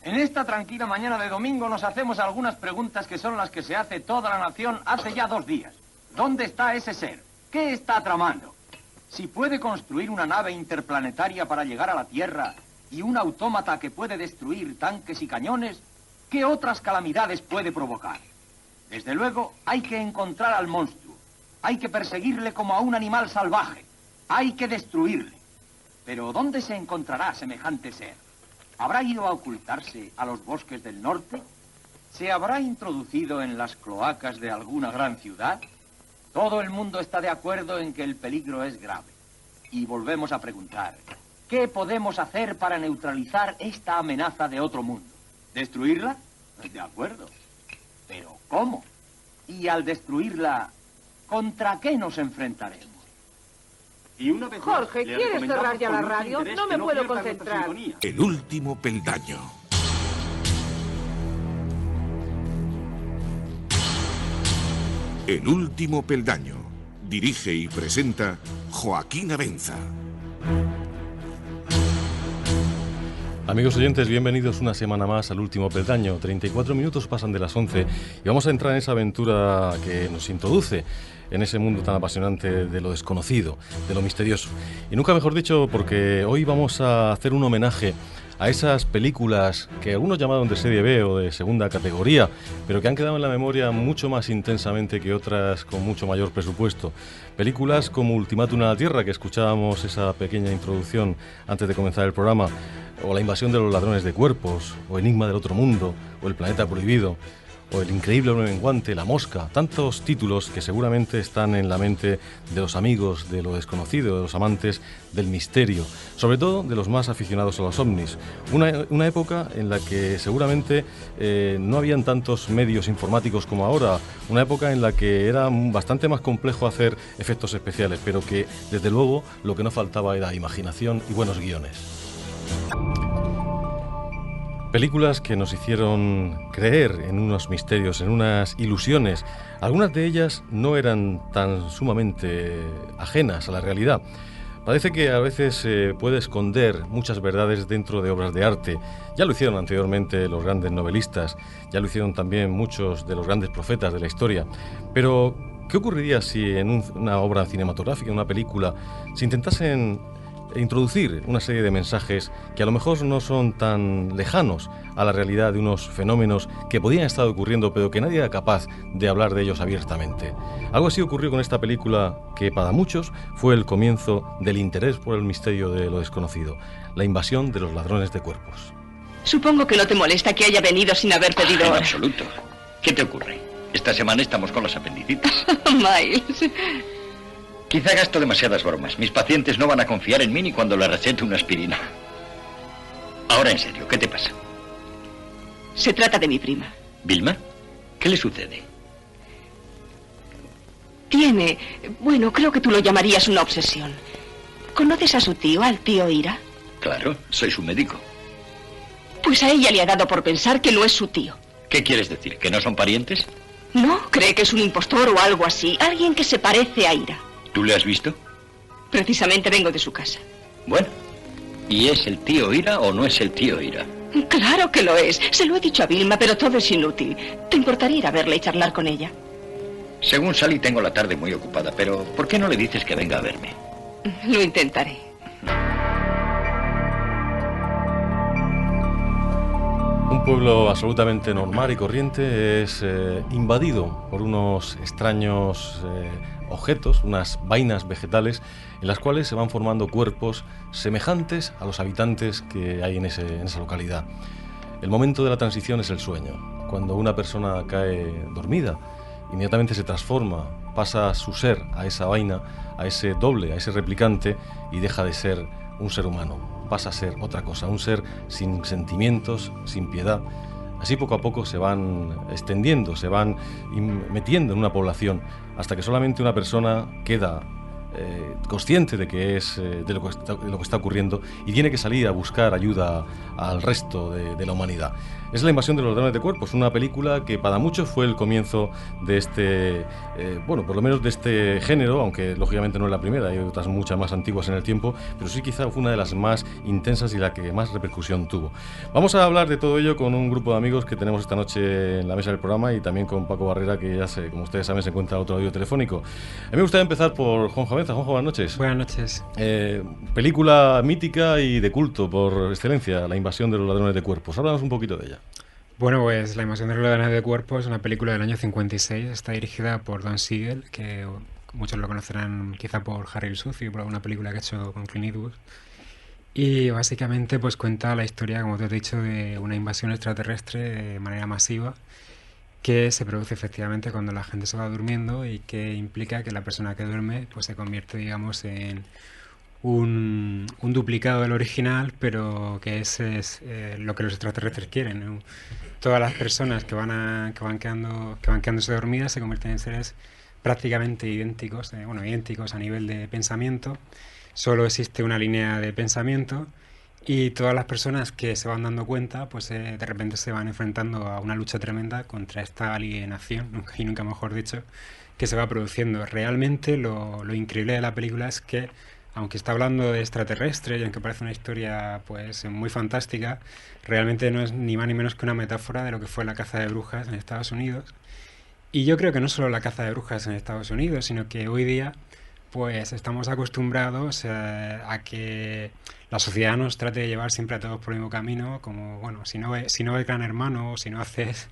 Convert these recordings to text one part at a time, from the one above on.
En esta tranquila mañana de domingo nos hacemos algunas preguntas que son las que se hace toda la nación hace ya 2 días. ¿Dónde está ese ser? ¿Qué está tramando? Si puede construir una nave interplanetaria para llegar a la Tierra y un autómata que puede destruir tanques y cañones, ¿qué otras calamidades puede provocar? Desde luego, hay que encontrar al monstruo. Hay que perseguirle como a un animal salvaje. Hay que destruirle. Pero ¿dónde se encontrará semejante ser? ¿Habrá ido a ocultarse a los bosques del norte? ¿Se habrá introducido en las cloacas de alguna gran ciudad? Todo el mundo está de acuerdo en que el peligro es grave. Y volvemos a preguntar, ¿qué podemos hacer para neutralizar esta amenaza de otro mundo? ¿Destruirla? De acuerdo. ¿Pero cómo? Y al destruirla, ¿contra qué nos enfrentaremos? Y una vez Jorge, ¿quieres cerrar ya la radio? No me puedo concentrar. El último peldaño. El último peldaño. Dirige y presenta Joaquín Abenza. Amigos oyentes, bienvenidos una semana más al último peldaño. 34 minutos pasan de las 11 y vamos a entrar en esa aventura que nos introduce en ese mundo tan apasionante de lo desconocido, de lo misterioso. Y nunca mejor dicho, porque hoy vamos a hacer un homenaje a esas películas que algunos llamaron de serie B o de segunda categoría, pero que han quedado en la memoria mucho más intensamente que otras con mucho mayor presupuesto. Películas como Ultimátum a la Tierra, que escuchábamos esa pequeña introducción antes de comenzar el programa, o La invasión de los ladrones de cuerpos, o Enigma del otro mundo, o El planeta prohibido, o El increíble hombre menguante, La mosca, tantos títulos que seguramente están en la mente de los amigos de lo desconocido, de los amantes del misterio, sobre todo de los más aficionados a los ovnis. Una época en la que seguramente no habían tantos medios informáticos como ahora, una época en la que era bastante más complejo hacer efectos especiales, pero que desde luego lo que no faltaba era imaginación y buenos guiones. Películas que nos hicieron creer en unos misterios, en unas ilusiones. Algunas de ellas no eran tan sumamente ajenas a la realidad. Parece que a veces se puede esconder muchas verdades dentro de obras de arte. Ya lo hicieron anteriormente los grandes novelistas, ya lo hicieron también muchos de los grandes profetas de la historia. Pero, ¿qué ocurriría si en una obra cinematográfica, en una película, se intentasen introducir una serie de mensajes que a lo mejor no son tan lejanos a la realidad de unos fenómenos que podían estar ocurriendo, pero que nadie era capaz de hablar de ellos abiertamente? Algo así ocurrió con esta película que para muchos fue el comienzo del interés por el misterio de lo desconocido, La invasión de los ladrones de cuerpos. Supongo que no te molesta que haya venido sin haber pedido En hora. absoluto. ¿Qué te ocurre? Esta semana estamos con las apendicitis. Miles. Quizá gasto demasiadas bromas. Mis pacientes no van a confiar en mí ni cuando les recete una aspirina. Ahora, en serio, ¿qué te pasa? Se trata de mi prima. ¿Vilma? ¿Qué le sucede? Tiene, bueno, creo que tú lo llamarías una obsesión. ¿Conoces a su tío, al tío Ira? Claro, soy su médico. Pues a ella le ha dado por pensar que no es su tío. ¿Qué quieres decir? ¿Que no son parientes? No, cree que es un impostor o algo así. Alguien que se parece a Ira. ¿Tú le has visto? Precisamente vengo de su casa. Bueno, ¿y es el tío Ira o no es el tío Ira? Claro que lo es. Se lo he dicho a Vilma, pero todo es inútil. ¿Te importaría ir a verla y charlar con ella? Según Sally, tengo la tarde muy ocupada, pero ¿por qué no le dices que venga a verme? Lo intentaré. Un pueblo absolutamente normal y corriente es invadido por unos extraños objetos, unas vainas vegetales en las cuales se van formando cuerpos semejantes a los habitantes que hay en esa localidad. El momento de la transición es el sueño. Cuando una persona cae dormida, inmediatamente se transforma, pasa su ser a esa vaina, a ese doble, a ese replicante, y deja de ser un ser humano, pasa a ser otra cosa, un ser sin sentimientos, sin piedad. Así poco a poco se van extendiendo, se van metiendo en una población, hasta que solamente una persona queda consciente de que es de lo que está ocurriendo y tiene que salir a buscar ayuda al resto de la humanidad. Es La invasión de los ladrones de cuerpos, una película que para muchos fue el comienzo de este, bueno, por lo menos de este género, aunque lógicamente no es la primera, hay otras muchas más antiguas en el tiempo, pero sí quizá fue una de las más intensas y la que más repercusión tuvo. Vamos a hablar de todo ello con un grupo de amigos que tenemos esta noche en la mesa del programa y también con Paco Barrera, que ya sé, como ustedes saben, se encuentra al otro audio telefónico. A mí me gustaría empezar por Juanjo Abenza. Juanjo, buenas noches. Buenas noches. Película mítica y de culto por excelencia, La invasión de los ladrones de cuerpos. Háblanos un poquito de ella. Bueno, pues La invasión de los ladrones de cuerpos es una película del año 56. Está dirigida por Don Siegel, que muchos lo conocerán quizá por Harry el Sucio y por alguna película que ha hecho con Clint Eastwood. Y básicamente pues cuenta la historia, como te he dicho, de una invasión extraterrestre de manera masiva que se produce efectivamente cuando la gente se va durmiendo y que implica que la persona que duerme pues se convierte, digamos, en un duplicado del original, pero que es lo que los extraterrestres quieren, ¿no? Todas las personas que van quedándose dormidas se convierten en seres prácticamente idénticos, idénticos a nivel de pensamiento. Solo existe una línea de pensamiento y todas las personas que se van dando cuenta, pues de repente se van enfrentando a una lucha tremenda contra esta alienación, nunca mejor dicho, que se va produciendo. Realmente lo increíble de la película es que, aunque está hablando de extraterrestres y aunque parece una historia pues muy fantástica, realmente no es ni más ni menos que una metáfora de lo que fue la caza de brujas en Estados Unidos. Y yo creo que no solo la caza de brujas en Estados Unidos, sino que hoy día pues estamos acostumbrados a que la sociedad nos trate de llevar siempre a todos por el mismo camino, como, bueno, si no ves Gran Hermano, o si no ves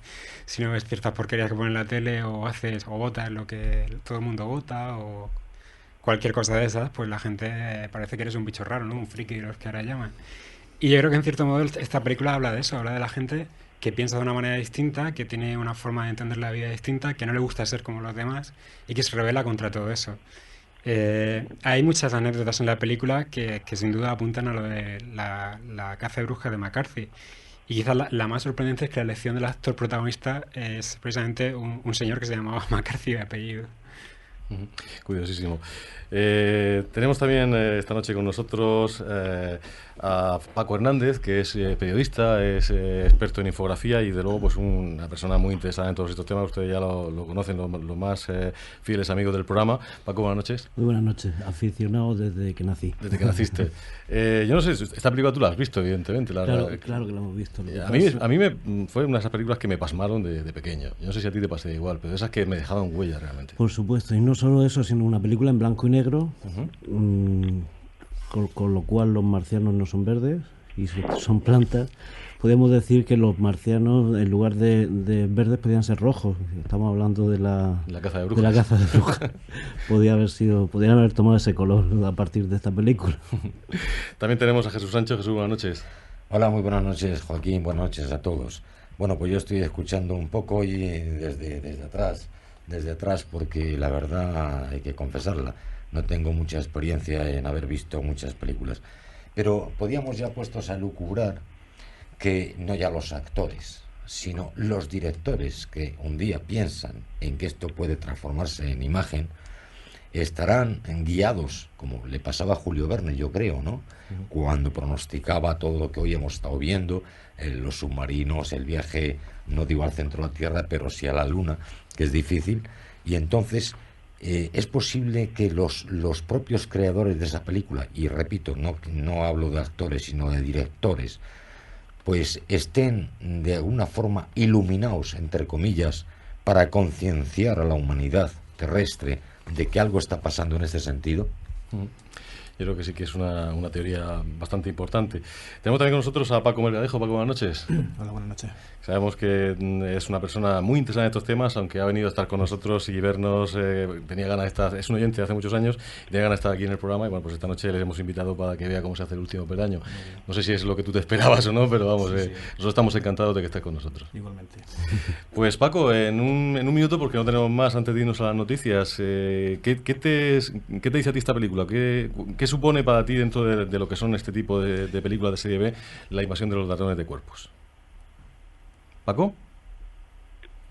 ciertas porquerías que ponen en la tele, o votas lo que todo el mundo vota, o cualquier cosa de esas, pues la gente parece que eres un bicho raro, ¿no? Un friki, los que ahora llaman. Y yo creo que en cierto modo esta película habla de eso, habla de la gente que piensa de una manera distinta, que tiene una forma de entender la vida distinta, que no le gusta ser como los demás y que se rebela contra todo eso. Hay muchas anécdotas en la película que sin duda apuntan a lo de la caza de brujas de McCarthy. Y quizás la más sorprendente es que la elección del actor protagonista es precisamente un señor que se llamaba McCarthy de apellido. Curiosísimo. Tenemos también esta noche con nosotros a Paco Hernández, que es periodista, es experto en infografía y de luego pues una persona muy interesada en todos estos temas. Ustedes ya lo conocen, los más fieles amigos del programa. Paco, buenas noches. Muy buenas noches, aficionado desde que nací. Desde que naciste. Yo no sé, esta película tú la has visto, evidentemente. Claro que la hemos visto. A mí fue una de esas películas que me pasmaron de pequeño. Yo no sé si a ti te pasé igual, pero esas que me dejaban huella realmente. Por supuesto, y no solo eso, sino una película en blanco y negro, con lo cual los marcianos no son verdes y son plantas. Podemos decir que los marcianos, en lugar de verdes, podían ser rojos. Estamos hablando de la caza de brujas. De la caza de brujas. Podrían haber tomado ese color a partir de esta película. También tenemos a Jesús Sancho. Jesús, buenas noches. Hola, muy buenas noches, Joaquín. Buenas noches a todos. Bueno, pues yo estoy escuchando un poco y desde atrás, porque la verdad hay que confesarla, no tengo mucha experiencia en haber visto muchas películas, pero podíamos ya puestos a lucubrar que no ya los actores, sino los directores que un día piensan en que esto puede transformarse en imagen, estarán guiados, como le pasaba a Julio Verne, yo creo, ¿no? Cuando pronosticaba todo lo que hoy hemos estado viendo, los submarinos, el viaje, no digo al centro de la Tierra, pero sí a la Luna, que es difícil, y entonces es posible que los propios creadores de esa película, y repito, no hablo de actores, sino de directores, pues estén de alguna forma iluminados, entre comillas, para concienciar a la humanidad terrestre de que algo está pasando en este sentido. Yo creo que sí que es una teoría bastante importante. Tenemos también con nosotros a Paco Melgarejo. Paco, buenas noches. Hola, buenas noches. Sabemos que es una persona muy interesada en estos temas, aunque ha venido a estar con nosotros y vernos, tenía ganas de estar, es un oyente de hace muchos años, y tenía ganas de estar aquí en el programa, y bueno, pues esta noche le hemos invitado para que vea cómo se hace el último peldaño. No sé si es lo que tú te esperabas o no, pero vamos, sí. Nosotros estamos encantados de que estés con nosotros. Igualmente. Pues Paco, en un minuto, porque no tenemos más antes de irnos a las noticias, ¿qué te dice a ti esta película? ¿Qué supone para ti dentro de lo que son este tipo de películas de serie B, La invasión de los ladrones de cuerpos? ¿Paco?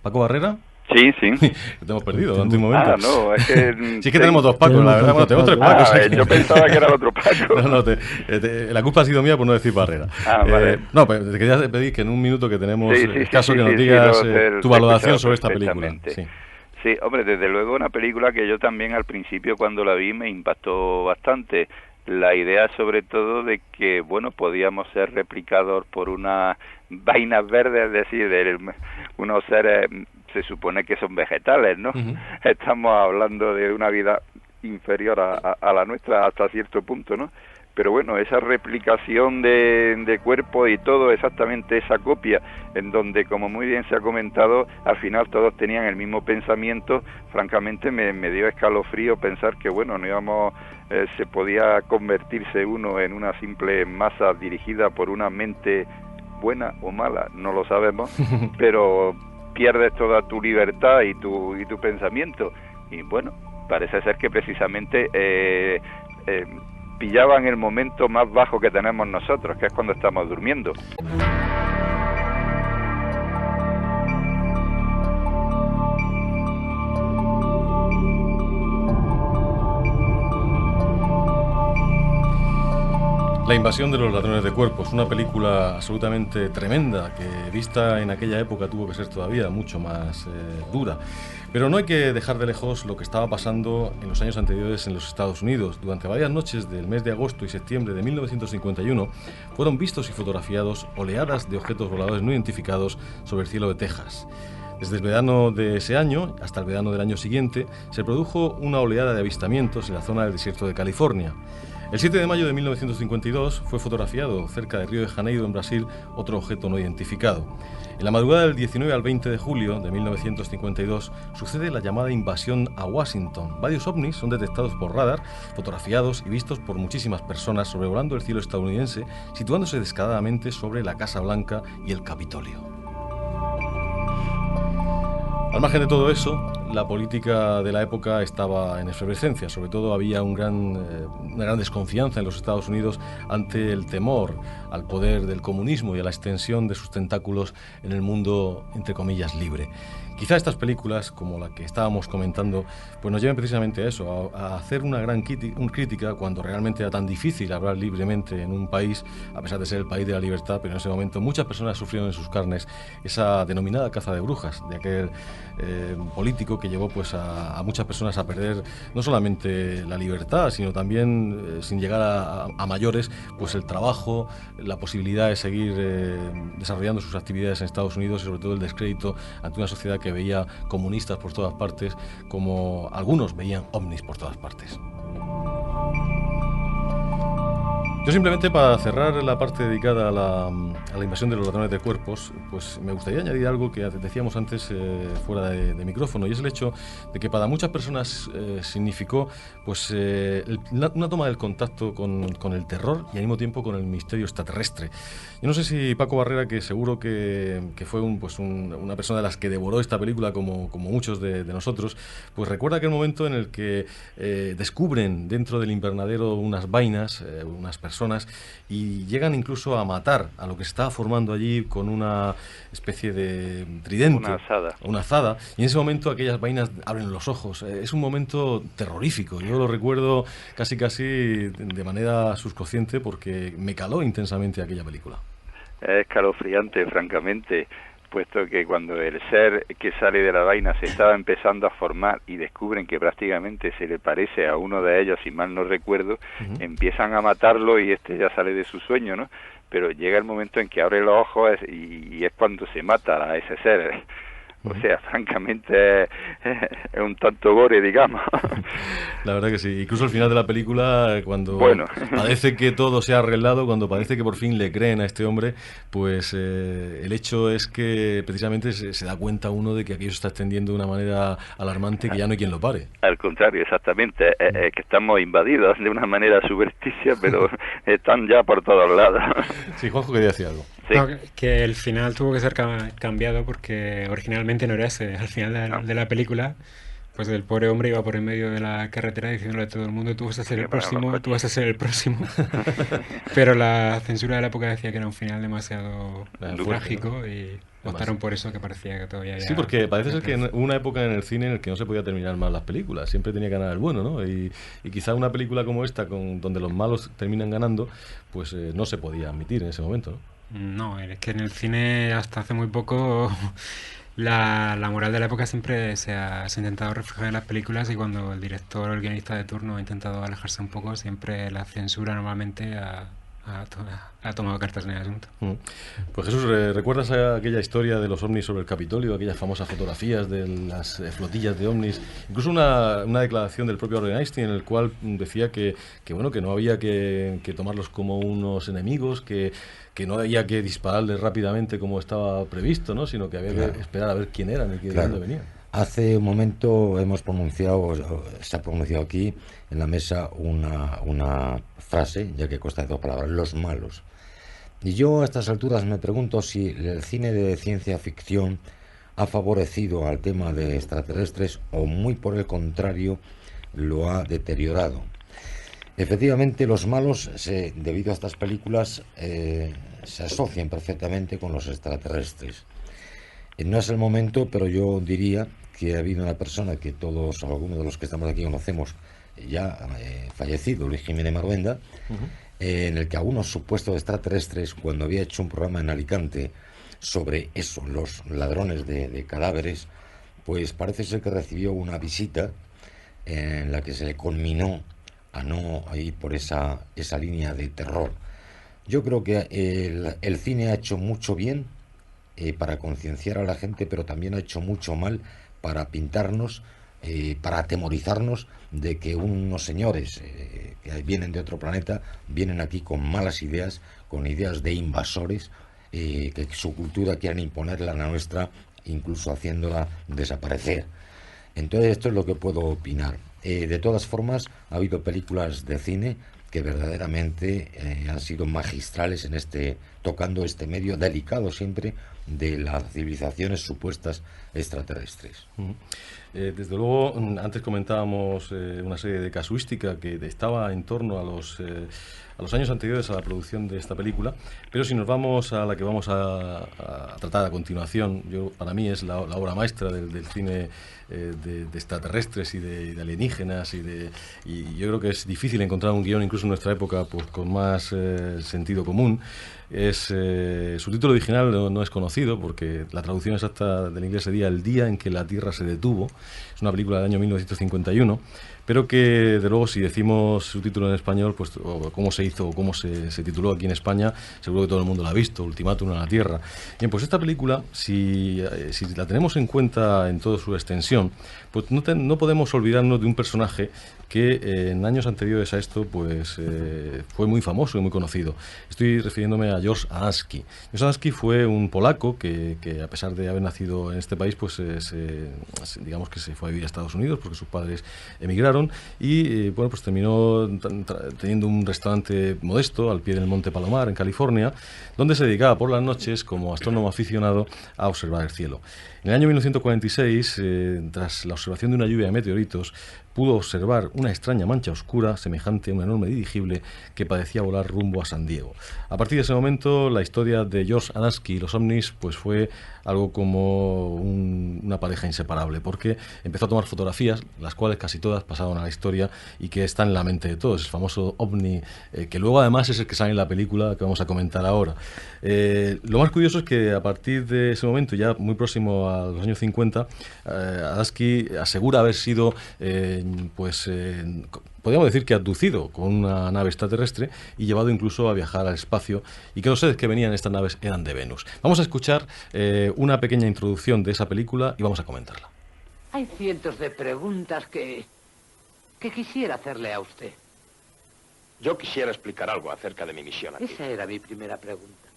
¿Paco Barrera? Sí, sí. Te hemos perdido durante un momento. Ah, no, es que... Sí, es que tenemos dos Pacos, la verdad. Bueno, tenemos tres Pacos. Yo pensaba que era el otro Paco. No, la culpa ha sido mía por no decir Barrera. Vale. No, pero te quería pedir que en un minuto que tenemos caso que nos digas tu valoración sobre esta película. Sí, hombre, desde luego una película que yo también al principio cuando la vi me impactó bastante. La idea sobre todo de que, bueno, podíamos ser replicados por unas vainas verdes, es decir, de unos seres, se supone que son vegetales, ¿no? Uh-huh. Estamos hablando de una vida inferior a la nuestra hasta cierto punto, ¿no? Pero bueno, esa replicación de cuerpo y todo, exactamente esa copia, en donde, como muy bien se ha comentado, al final todos tenían el mismo pensamiento, francamente me dio escalofrío pensar que, bueno, no íbamos, se podía convertirse uno en una simple masa dirigida por una mente buena o mala, no lo sabemos, pero pierdes toda tu libertad y tu pensamiento. Y bueno, parece ser que precisamente... pillaban el momento más bajo que tenemos nosotros, que es cuando estamos durmiendo. La invasión de los ladrones de cuerpos, una película absolutamente tremenda que vista en aquella época tuvo que ser todavía mucho más dura. Pero no hay que dejar de lejos lo que estaba pasando en los años anteriores en los Estados Unidos. Durante varias noches del mes de agosto y septiembre de 1951 fueron vistos y fotografiados oleadas de objetos voladores no identificados sobre el cielo de Texas. Desde el verano de ese año hasta el verano del año siguiente se produjo una oleada de avistamientos en la zona del desierto de California. El 7 de mayo de 1952 fue fotografiado cerca de Río de Janeiro, en Brasil, otro objeto no identificado. En la madrugada del 19 al 20 de julio de 1952 sucede la llamada invasión a Washington. Varios ovnis son detectados por radar, fotografiados y vistos por muchísimas personas sobrevolando el cielo estadounidense, situándose descaradamente sobre la Casa Blanca y el Capitolio. Al margen de todo eso, la política de la época estaba en efervescencia. Sobre todo había una gran desconfianza en los Estados Unidos ante el temor al poder del comunismo y a la extensión de sus tentáculos en el mundo, entre comillas, libre. Quizá estas películas, como la que estábamos comentando, pues nos lleven precisamente a eso, a hacer una gran crítica cuando realmente era tan difícil hablar libremente en un país, a pesar de ser el país de la libertad, pero en ese momento muchas personas sufrieron en sus carnes esa denominada caza de brujas, de aquel político que llevó pues a muchas personas a perder no solamente la libertad, sino también, sin llegar a mayores, pues el trabajo, la posibilidad de seguir desarrollando sus actividades en Estados Unidos y sobre todo el descrédito ante una sociedad que veía comunistas por todas partes, como algunos veían ovnis por todas partes. Yo simplemente, para cerrar la parte dedicada a la invasión de los ladrones de cuerpos, pues me gustaría añadir algo que decíamos antes fuera de micrófono, y es el hecho de que para muchas personas significó pues una toma del contacto con el terror y al mismo tiempo con el misterio extraterrestre. Yo no sé si Paco Barrera, que seguro que fue una persona de las que devoró esta película como muchos de nosotros, pues recuerda aquel momento en el que descubren dentro del invernadero unas vainas, unas personas, y llegan incluso a matar a lo que se estaba formando allí con una especie de tridente, una azada, y en ese momento aquellas vainas abren los ojos. Es un momento terrorífico. Yo lo recuerdo casi de manera subconsciente porque me caló intensamente aquella película. Es escalofriante, francamente, puesto que cuando el ser que sale de la vaina se estaba empezando a formar y descubren que prácticamente se le parece a uno de ellos, si mal no recuerdo, empiezan a matarlo y este ya sale de su sueño, ¿no? Pero llega el momento en que abre los ojos y es cuando se mata a ese ser. O sea, francamente es un tanto gore, digamos. La verdad que sí. Incluso al final de la película, cuando parece que todo se ha arreglado, cuando parece que por fin le creen a este hombre, pues el hecho es que precisamente se da cuenta uno de que aquello se está extendiendo de una manera alarmante, que ya no hay quien lo pare. Al contrario, exactamente. Que estamos invadidos de una manera supersticia, pero están ya por todos lados. Sí, Juanjo quería decir algo. Sí. No, que el final tuvo que ser cambiado porque originalmente no era ese. Al final de la película, Pues el pobre hombre iba por en medio de la carretera diciéndole a todo el mundo, tú vas a ser el próximo, tú vas a ser el próximo. Pero la censura de la época decía que era un final demasiado trágico, ¿no? Y optaron por eso, que parecía que todavía... Sí, porque parece ser que hubo una época en el cine en el que no se podía terminar mal las películas, siempre tenía que ganar el bueno, ¿no? Y quizá una película como esta, donde los malos terminan ganando, pues no se podía admitir en ese momento, ¿no? No, es que en el cine hasta hace muy poco... La moral de la época siempre se ha intentado reflejar en las películas, y cuando el director o el guionista de turno ha intentado alejarse un poco, siempre la censura normalmente ha tomado cartas en el asunto. Pues Jesús, ¿recuerdas aquella historia de los ovnis sobre el Capitolio, aquellas famosas fotografías de las flotillas de ovnis? Incluso una declaración del propio Albert Einstein en el cual decía que no había que tomarlos como unos enemigos, que no había que dispararles rápidamente como estaba previsto, ¿no? Sino que había que esperar a ver quién eran y de dónde venían. Hace un momento se ha pronunciado aquí en la mesa una frase, ya que consta de 2 palabras, los malos. Y yo a estas alturas me pregunto si el cine de ciencia ficción ha favorecido al tema de extraterrestres o muy por el contrario lo ha deteriorado. Efectivamente, los malos, debido a estas películas, se asocian perfectamente con los extraterrestres. No es el momento, pero yo diría que ha habido una persona que todos, o algunos de los que estamos aquí conocemos, ya fallecido, Luis Jiménez Maruenda, en el que algunos supuestos extraterrestres, cuando había hecho un programa en Alicante sobre eso, los ladrones de cadáveres, pues parece ser que recibió una visita en la que se le conminó a no ir por esa línea de terror. Yo creo que el cine ha hecho mucho bien para concienciar a la gente, pero también ha hecho mucho mal para pintarnos, para atemorizarnos de que unos señores que vienen de otro planeta vienen aquí con malas ideas, con ideas de invasores, que su cultura quieren imponerla a la nuestra, incluso haciéndola desaparecer. Entonces esto es lo que puedo opinar. De todas formas, ha habido películas de cine que verdaderamente han sido magistrales tocando este medio delicado siempre de las civilizaciones supuestas extraterrestres. Desde luego, antes comentábamos una serie de casuística que estaba en torno a los años anteriores a la producción de esta película, pero si nos vamos a la que vamos a tratar a continuación, para mí es la obra maestra del cine de extraterrestres y de alienígenas, y yo creo que es difícil encontrar un guión, incluso en nuestra época, pues con más sentido común. Su título original no es conocido, porque la traducción exacta del inglés sería El día en que la Tierra se detuvo. Es una película del año 1951, pero que, de luego, si decimos su título en español, pues o cómo se hizo o cómo se tituló aquí en España, seguro que todo el mundo la ha visto, Ultimátum a la Tierra. Bien, pues esta película, si la tenemos en cuenta en toda su extensión, pues no podemos olvidarnos de un personaje que en años anteriores a esto pues fue muy famoso y muy conocido. Estoy refiriéndome a George Adamski. George Adamski fue un polaco que a pesar de haber nacido en este país, pues digamos que se fue a vivir a Estados Unidos porque sus padres emigraron, y bueno, pues terminó teniendo un restaurante modesto al pie del Monte Palomar en California, donde se dedicaba por las noches como astrónomo aficionado a observar el cielo. En el año 1946, tras la observación de una lluvia de meteoritos, pudo observar una extraña mancha oscura semejante a un enorme dirigible que parecía volar rumbo a San Diego. A partir de ese momento, la historia de George Adamski y los ovnis pues fue algo como una pareja inseparable, porque empezó a tomar fotografías, las cuales casi todas pasaron a la historia y que están en la mente de todos. El famoso ovni, que luego además es el que sale en la película que vamos a comentar ahora. Lo más curioso es que a partir de ese momento, ya muy próximo a los años 50, Adamski asegura haber sido podríamos decir que abducido con una nave extraterrestre y llevado incluso a viajar al espacio, y que los seres que venían en estas naves eran de Venus. Vamos a escuchar una pequeña introducción de esa película y vamos a comentarla. Hay cientos de preguntas que quisiera hacerle a usted. Yo quisiera explicar algo acerca de mi misión aquí. Esa era mi primera pregunta.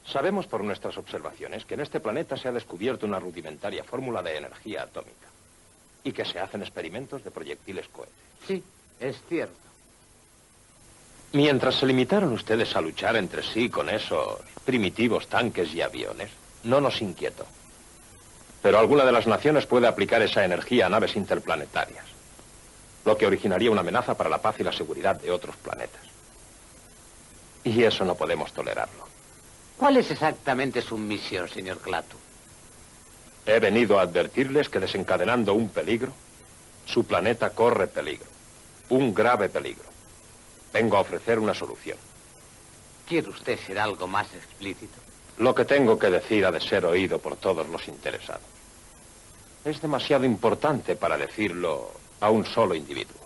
Sabemos por nuestras observaciones que en este planeta se ha descubierto una rudimentaria fórmula de energía atómica y que se hacen experimentos de proyectiles cohetes. Sí, es cierto. Mientras se limitaron ustedes a luchar entre sí con esos primitivos tanques y aviones, no nos inquietó. Pero alguna de las naciones puede aplicar esa energía a naves interplanetarias, lo que originaría una amenaza para la paz y la seguridad de otros planetas. Y eso no podemos tolerarlo. ¿Cuál es exactamente su misión, señor Klaatu? He venido a advertirles que desencadenando un peligro, su planeta corre peligro. Un grave peligro. Vengo a ofrecer una solución. ¿Quiere usted ser algo más explícito? Lo que tengo que decir ha de ser oído por todos los interesados. Es demasiado importante para decirlo a un solo individuo.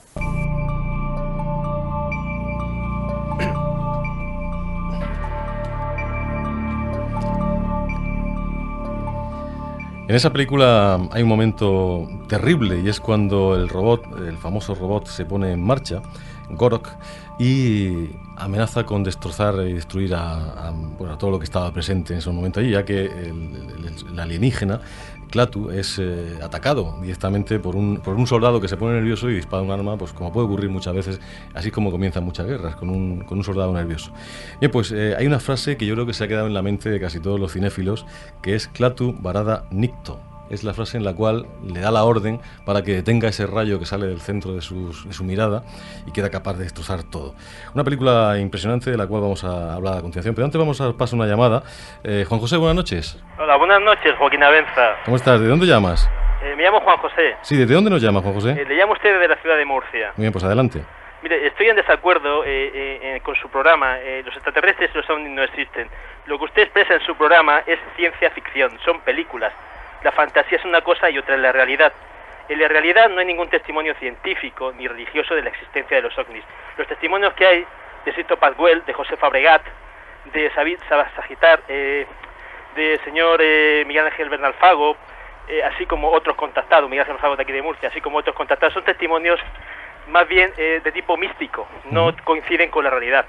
En esa película hay un momento terrible y es cuando el robot, el famoso robot, se pone en marcha, Gorok, y amenaza con destrozar y destruir a todo lo que estaba presente en ese momento allí, ya que el alienígena Klaatu es atacado directamente por un soldado que se pone nervioso y dispara un arma, pues como puede ocurrir muchas veces, así como comienzan muchas guerras, con un soldado nervioso. Bien, pues hay una frase que yo creo que se ha quedado en la mente de casi todos los cinéfilos, que es Klaatu Barada Nikto. Es la frase en la cual le da la orden para que detenga ese rayo que sale del centro de su mirada y queda capaz de destrozar todo. Una película impresionante de la cual vamos a hablar a continuación, pero antes vamos a pasar una llamada. Juan José, buenas noches. Hola, buenas noches, Joaquín Abenza. ¿Cómo estás? ¿De dónde llamas? Me llamo Juan José. Sí, ¿desde dónde nos llama, Juan José? Le llamo a usted de la ciudad de Murcia. Muy bien, pues adelante. Mire, estoy en desacuerdo con su programa. Los extraterrestres y los ovnis no existen. Lo que usted expresa en su programa es ciencia ficción, son películas. La fantasía es una cosa y otra es la realidad. En la realidad no hay ningún testimonio científico ni religioso de la existencia de los ovnis. Los testimonios que hay de Sito Pascual, de José Fabregat, de Sagitar, de señor Miguel Ángel Bernalfago, así como otros contactados, Miguel Ángel Bernalfago de aquí de Murcia, así como otros contactados, son testimonios más bien de tipo místico, no coinciden con la realidad.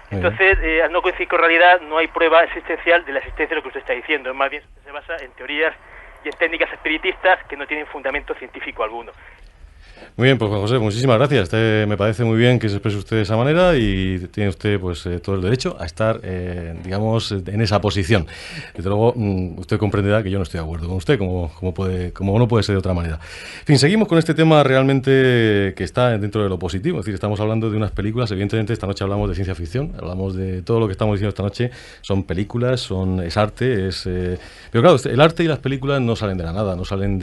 Entonces, al no coincidir con realidad, no hay prueba existencial de la existencia de lo que usted está diciendo. Más bien se basa en teorías y en técnicas espiritistas que no tienen fundamento científico alguno. Muy bien, pues Juan José, muchísimas gracias. Me parece muy bien que se exprese usted de esa manera y tiene usted pues todo el derecho a estar, digamos, en esa posición. Desde luego, usted comprenderá que yo no estoy de acuerdo con usted, como no puede ser de otra manera. En fin, seguimos con este tema realmente que está dentro de lo positivo. Es decir, estamos hablando de unas películas. Evidentemente, esta noche hablamos de ciencia ficción, hablamos de todo lo que estamos diciendo esta noche. Son películas, es arte, pero claro, el arte y las películas no salen de la nada, no salen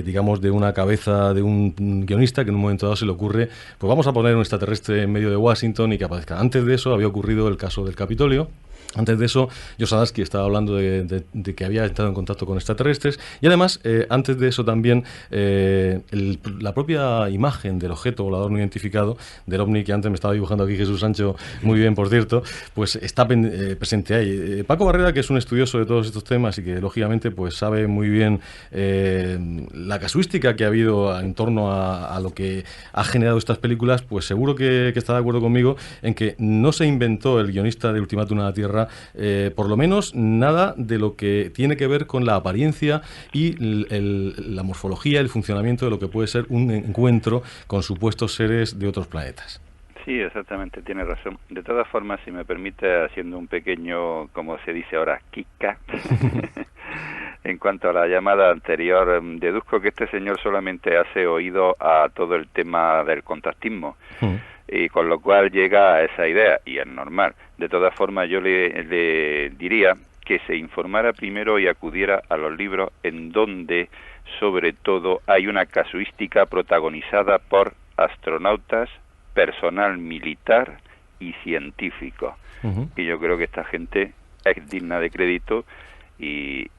digamos, de una cabeza de un guionista que en un momento dado se le ocurre, pues vamos a poner un extraterrestre en medio de Washington y que aparezca. Antes de eso había ocurrido el caso del Capitolio. Antes de eso, Josadarsky estaba hablando de que había estado en contacto con extraterrestres y además, antes de eso también, la propia imagen del objeto volador no identificado, del ovni que antes me estaba dibujando aquí Jesús Sancho, muy bien por cierto, pues está presente ahí. Paco Barrera, que es un estudioso de todos estos temas y que lógicamente pues sabe muy bien la casuística que ha habido en torno a lo que ha generado estas películas, pues seguro que está de acuerdo conmigo en que no se inventó el guionista de Ultimátum a la Tierra por lo menos nada de lo que tiene que ver con la apariencia y la morfología, el funcionamiento de lo que puede ser un encuentro con supuestos seres de otros planetas. Sí, exactamente, tiene razón. De todas formas, si me permite, haciendo un pequeño, como se dice ahora, kika, en cuanto a la llamada anterior, deduzco que este señor solamente hace oído a todo el tema del contactismo. Y con lo cual llega a esa idea, y es normal. De todas formas, yo le diría que se informara primero y acudiera a los libros en donde, sobre todo, hay una casuística protagonizada por astronautas, personal militar y científico. Y yo creo que esta gente es digna de crédito y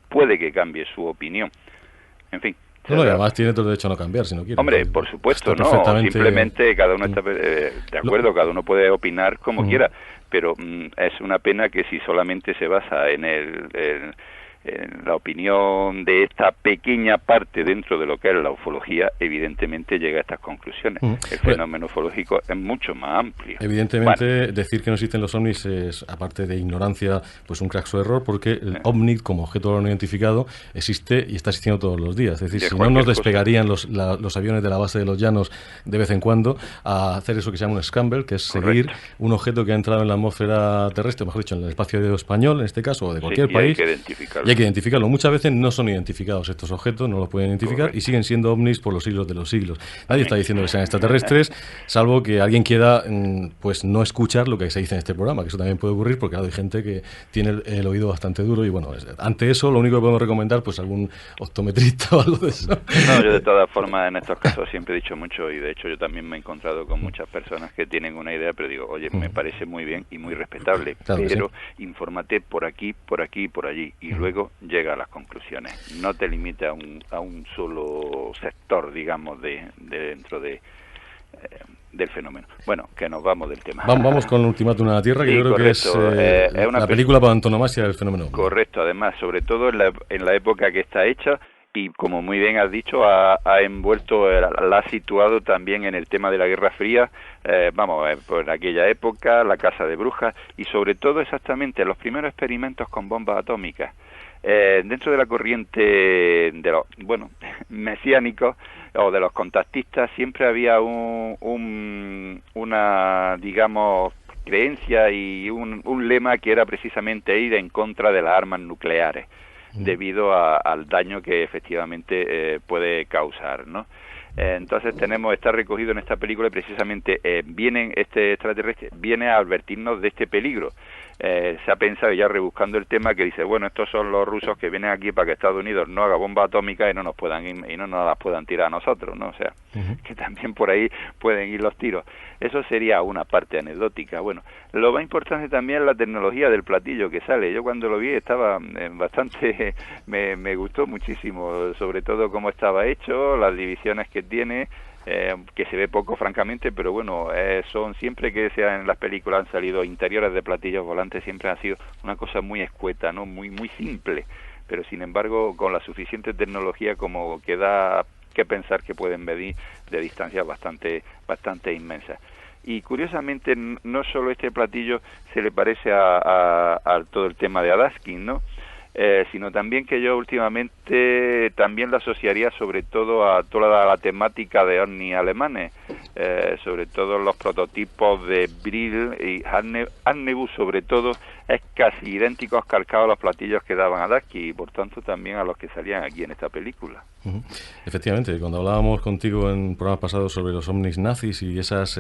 puede que cambie su opinión. En fin. No, además tiene todo el derecho a no cambiar si no quiere. Hombre, por supuesto, no. Simplemente cada uno está de acuerdo, cada uno puede opinar como quiera, pero es una pena que si solamente se basa en la opinión de esta pequeña parte dentro de lo que es la ufología, evidentemente llega a estas conclusiones. El fenómeno ufológico es mucho más amplio. Evidentemente, decir que no existen los ovnis es, aparte de ignorancia, pues un craso error, porque el ovni, como objeto no identificado, existe y está existiendo todos los días. Es decir, si no nos despegarían los aviones de la base de los Llanos de vez en cuando a hacer eso que se llama un scramble, que es seguir un objeto que ha entrado en la atmósfera terrestre, mejor dicho, en el espacio aéreo español, en este caso, o de cualquier país. Hay que identificarlo. Y hay que identificarlo. Muchas veces no son identificados estos objetos, no los pueden identificar y siguen siendo ovnis por los siglos de los siglos. Nadie está diciendo que sean extraterrestres, salvo que alguien quiera pues no escuchar lo que se dice en este programa, que eso también puede ocurrir porque hay gente que tiene el oído bastante duro y bueno, ante eso lo único que podemos recomendar pues algún optometrista o algo de eso. No, yo de todas formas en estos casos siempre he dicho mucho y de hecho yo también me he encontrado con muchas personas que tienen una idea, pero digo, oye, me parece muy bien y muy respetable, claro, pero infórmate por aquí, por aquí y por allí y luego llega a las conclusiones. No te limite a un solo sector, digamos, dentro del fenómeno. Bueno, que nos vamos del tema. Vamos con Ultimátum a la Tierra, que sí, yo creo correcto, que es una película por antonomasia del fenómeno. Correcto, además, sobre todo en la época que está hecha y como muy bien has dicho, ha envuelto, la ha situado también en el tema de la Guerra Fría, por aquella época, la caza de brujas y sobre todo exactamente los primeros experimentos con bombas atómicas. Dentro de la corriente de los, mesiánicos o de los contactistas siempre había una, digamos, creencia y un lema que era precisamente ir en contra de las armas nucleares debido al daño que efectivamente puede causar, ¿no? Entonces está recogido en esta película y precisamente este extraterrestre viene a advertirnos de este peligro. Se ha pensado ya rebuscando el tema que dice, bueno, estos son los rusos que vienen aquí para que Estados Unidos no haga bombas atómicas y no nos las puedan tirar a nosotros, ¿no? O sea, que también por ahí pueden ir los tiros. Eso sería una parte anecdótica. Bueno, lo más importante también es la tecnología del platillo que sale. Yo cuando lo vi estaba bastante, me gustó muchísimo, sobre todo cómo estaba hecho, las divisiones que tiene, que se ve poco francamente, pero bueno, son siempre que en las películas han salido interiores de platillos volantes, siempre ha sido una cosa muy escueta, ¿no? Muy simple, pero sin embargo con la suficiente tecnología como que da que pensar que pueden medir de distancias bastante inmensas. Y curiosamente no solo este platillo se le parece a todo el tema de Adaskin, ¿no? Sino también que yo últimamente también lo asociaría sobre todo a toda la temática de ovnis alemanes, sobre todo los prototipos de Brill y Arnebus, sobre todo, es casi idénticos calcados a los platillos que daban a Adaskin y por tanto también a los que salían aquí en esta película. Efectivamente, cuando hablábamos contigo en programas pasados sobre los ovnis nazis y esos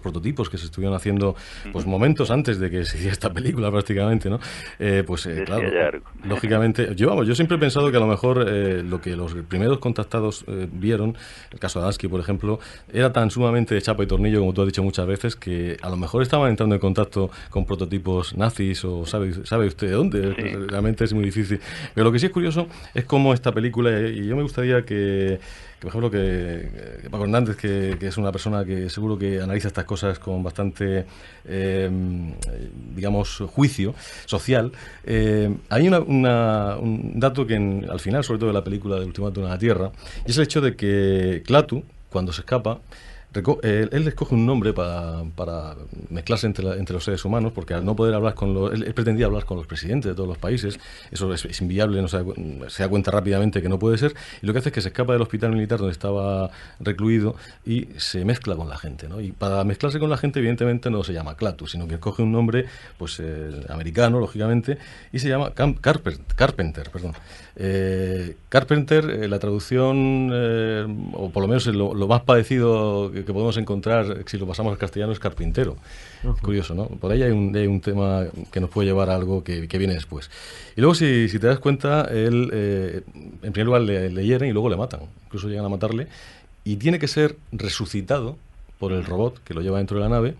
prototipos que se estuvieron haciendo pues momentos antes de que se hiciera esta película prácticamente, ¿no? Claro, lógicamente, yo siempre he pensado que a lo mejor lo que los primeros contactados vieron, el caso de Adaskin, por ejemplo, era tan sumamente de chapa y tornillo, como tú has dicho muchas veces, que a lo mejor estaban entrando en contacto con prototipos nazis o sabe usted de dónde, sí. Realmente es muy difícil. Pero lo que sí es curioso es cómo esta película, y yo me gustaría que por ejemplo, que Paco Hernández, que es una persona que seguro que analiza estas cosas con bastante, digamos, juicio social, hay un dato que al final, sobre todo de la película de Ultimátum a la Tierra, y es el hecho de que Klaatu, cuando se escapa, él escoge un nombre para mezclarse entre los seres humanos, porque al no poder hablar él pretendía hablar con los presidentes de todos los países. Eso es inviable, se da cuenta rápidamente que no puede ser, y lo que hace es que se escapa del hospital militar donde estaba recluido y se mezcla con la gente, ¿no? Y para mezclarse con la gente, evidentemente, no se llama Klaatu, sino que escoge un nombre pues americano, lógicamente, y se llama Carpenter, perdón. Carpenter, la traducción, o por lo menos lo más parecido que podemos encontrar, si lo pasamos al castellano, es carpintero. Curioso, ¿no? Por ahí hay un tema que nos puede llevar a algo que viene después. Y luego, si te das cuenta, él, en primer lugar, le hieren y luego le matan. Incluso llegan a matarle. Y tiene que ser resucitado por el robot que lo lleva dentro de la nave,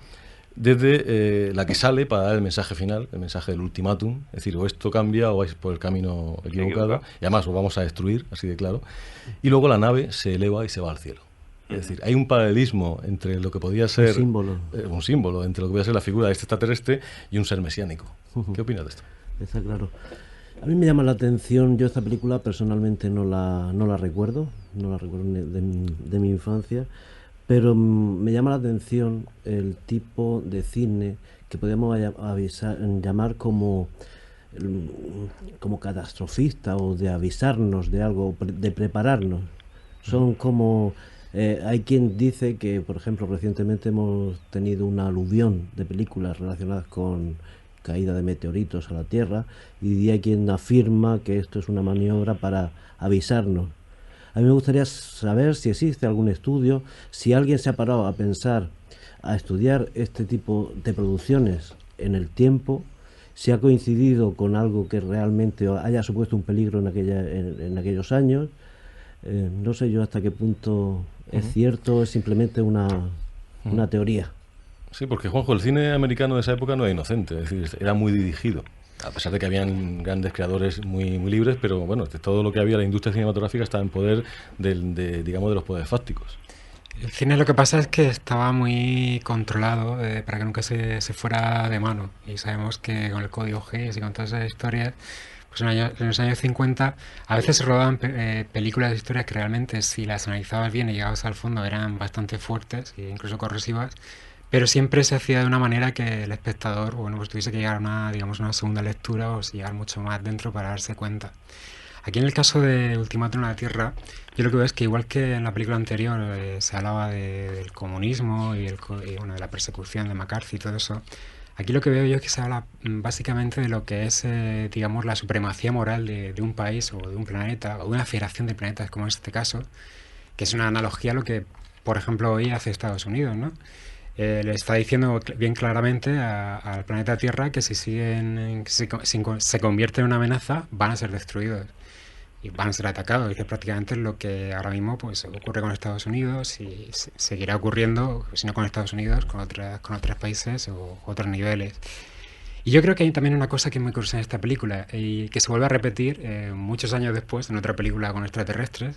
desde la que sale para dar el mensaje final, el mensaje del ultimátum, es decir, o esto cambia o vais por el camino equivocado, y además os vamos a destruir, así de claro, y luego la nave se eleva y se va al cielo. Es decir, hay un paralelismo entre lo que podía ser un símbolo entre lo que podía ser la figura de este extraterrestre y un ser mesiánico. ¿Qué opinas de esto? Está claro. A mí me llama la atención, yo esta película personalmente no la recuerdo de mi infancia, pero me llama la atención el tipo de cine que podemos llamar como catastrofista, o de avisarnos de algo, de prepararnos. Son como... hay quien dice que, por ejemplo, recientemente hemos tenido una aluvión de películas relacionadas con caída de meteoritos a la Tierra, y hay quien afirma que esto es una maniobra para avisarnos. A mí me gustaría saber si existe algún estudio, si alguien se ha parado a pensar, a estudiar este tipo de producciones en el tiempo, si ha coincidido con algo que realmente haya supuesto un peligro en aquellos años. No sé yo hasta qué punto es cierto, es simplemente una teoría. Sí, porque, Juanjo, el cine americano de esa época no era inocente, es decir, era muy dirigido. A pesar de que habían grandes creadores muy libres, pero bueno, todo lo que había, la industria cinematográfica estaba en poder digamos, de los poderes fácticos. El cine, lo que pasa es que estaba muy controlado para que nunca se fuera de mano. Y sabemos que con el código Hays y con todas esas historias, pues en los años 50 a veces se rodaban películas de historias que realmente, si las analizabas bien y llegabas al fondo, eran bastante fuertes e incluso corrosivas. Pero siempre se hacía de una manera que el espectador, bueno, pues tuviese que llegar a una segunda lectura o llegar mucho más dentro para darse cuenta. Aquí en el caso de Ultimátum a la Tierra, yo lo que veo es que igual que en la película anterior se hablaba del comunismo y bueno, de la persecución de McCarthy y todo eso, aquí lo que veo yo es que se habla básicamente de lo que es, digamos, la supremacía moral de un país o de un planeta, o de una federación de planetas, como en este caso, que es una analogía a lo que, por ejemplo, hoy hace Estados Unidos, ¿no? Le está diciendo bien claramente al planeta Tierra que si se convierte en una amenaza, van a ser destruidos y van a ser atacados, y que prácticamente es lo que ahora mismo pues ocurre con Estados Unidos y seguirá ocurriendo, si no con Estados Unidos, con otros países o otros niveles. Y yo creo que hay también una cosa que es muy curiosa en esta película y que se vuelve a repetir muchos años después en otra película con extraterrestres,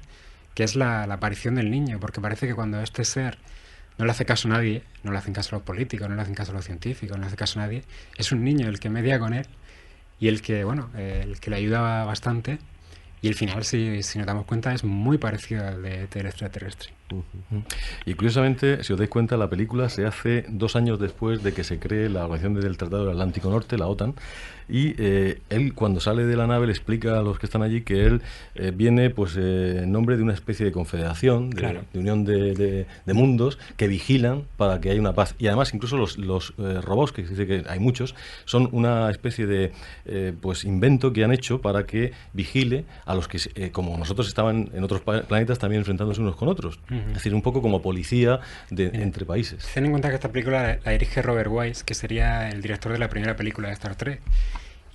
que es la aparición del niño, porque parece que cuando este ser no le hace caso a nadie, no le hacen caso a los políticos, no le hacen caso a los científicos, no le hace caso a nadie, es un niño el que media con él y el que le ayuda bastante. Y el final, si nos damos cuenta, es muy parecido al del extraterrestre. Y curiosamente, si os dais cuenta, la película se hace 2 años después de que se cree la Organización del Tratado del Atlántico Norte, la OTAN, y él, cuando sale de la nave, le explica a los que están allí que él viene pues en nombre de una especie de confederación, de unión de mundos que vigilan para que haya una paz. Y además, incluso los robots, que dice que hay muchos, son una especie de pues invento que han hecho para que vigile a los que, como nosotros, estaban en otros planetas también enfrentándose unos con otros. Es decir, un poco como policía entre países. Ten en cuenta que esta película la dirige Robert Wise, que sería el director de la primera película de Star Trek.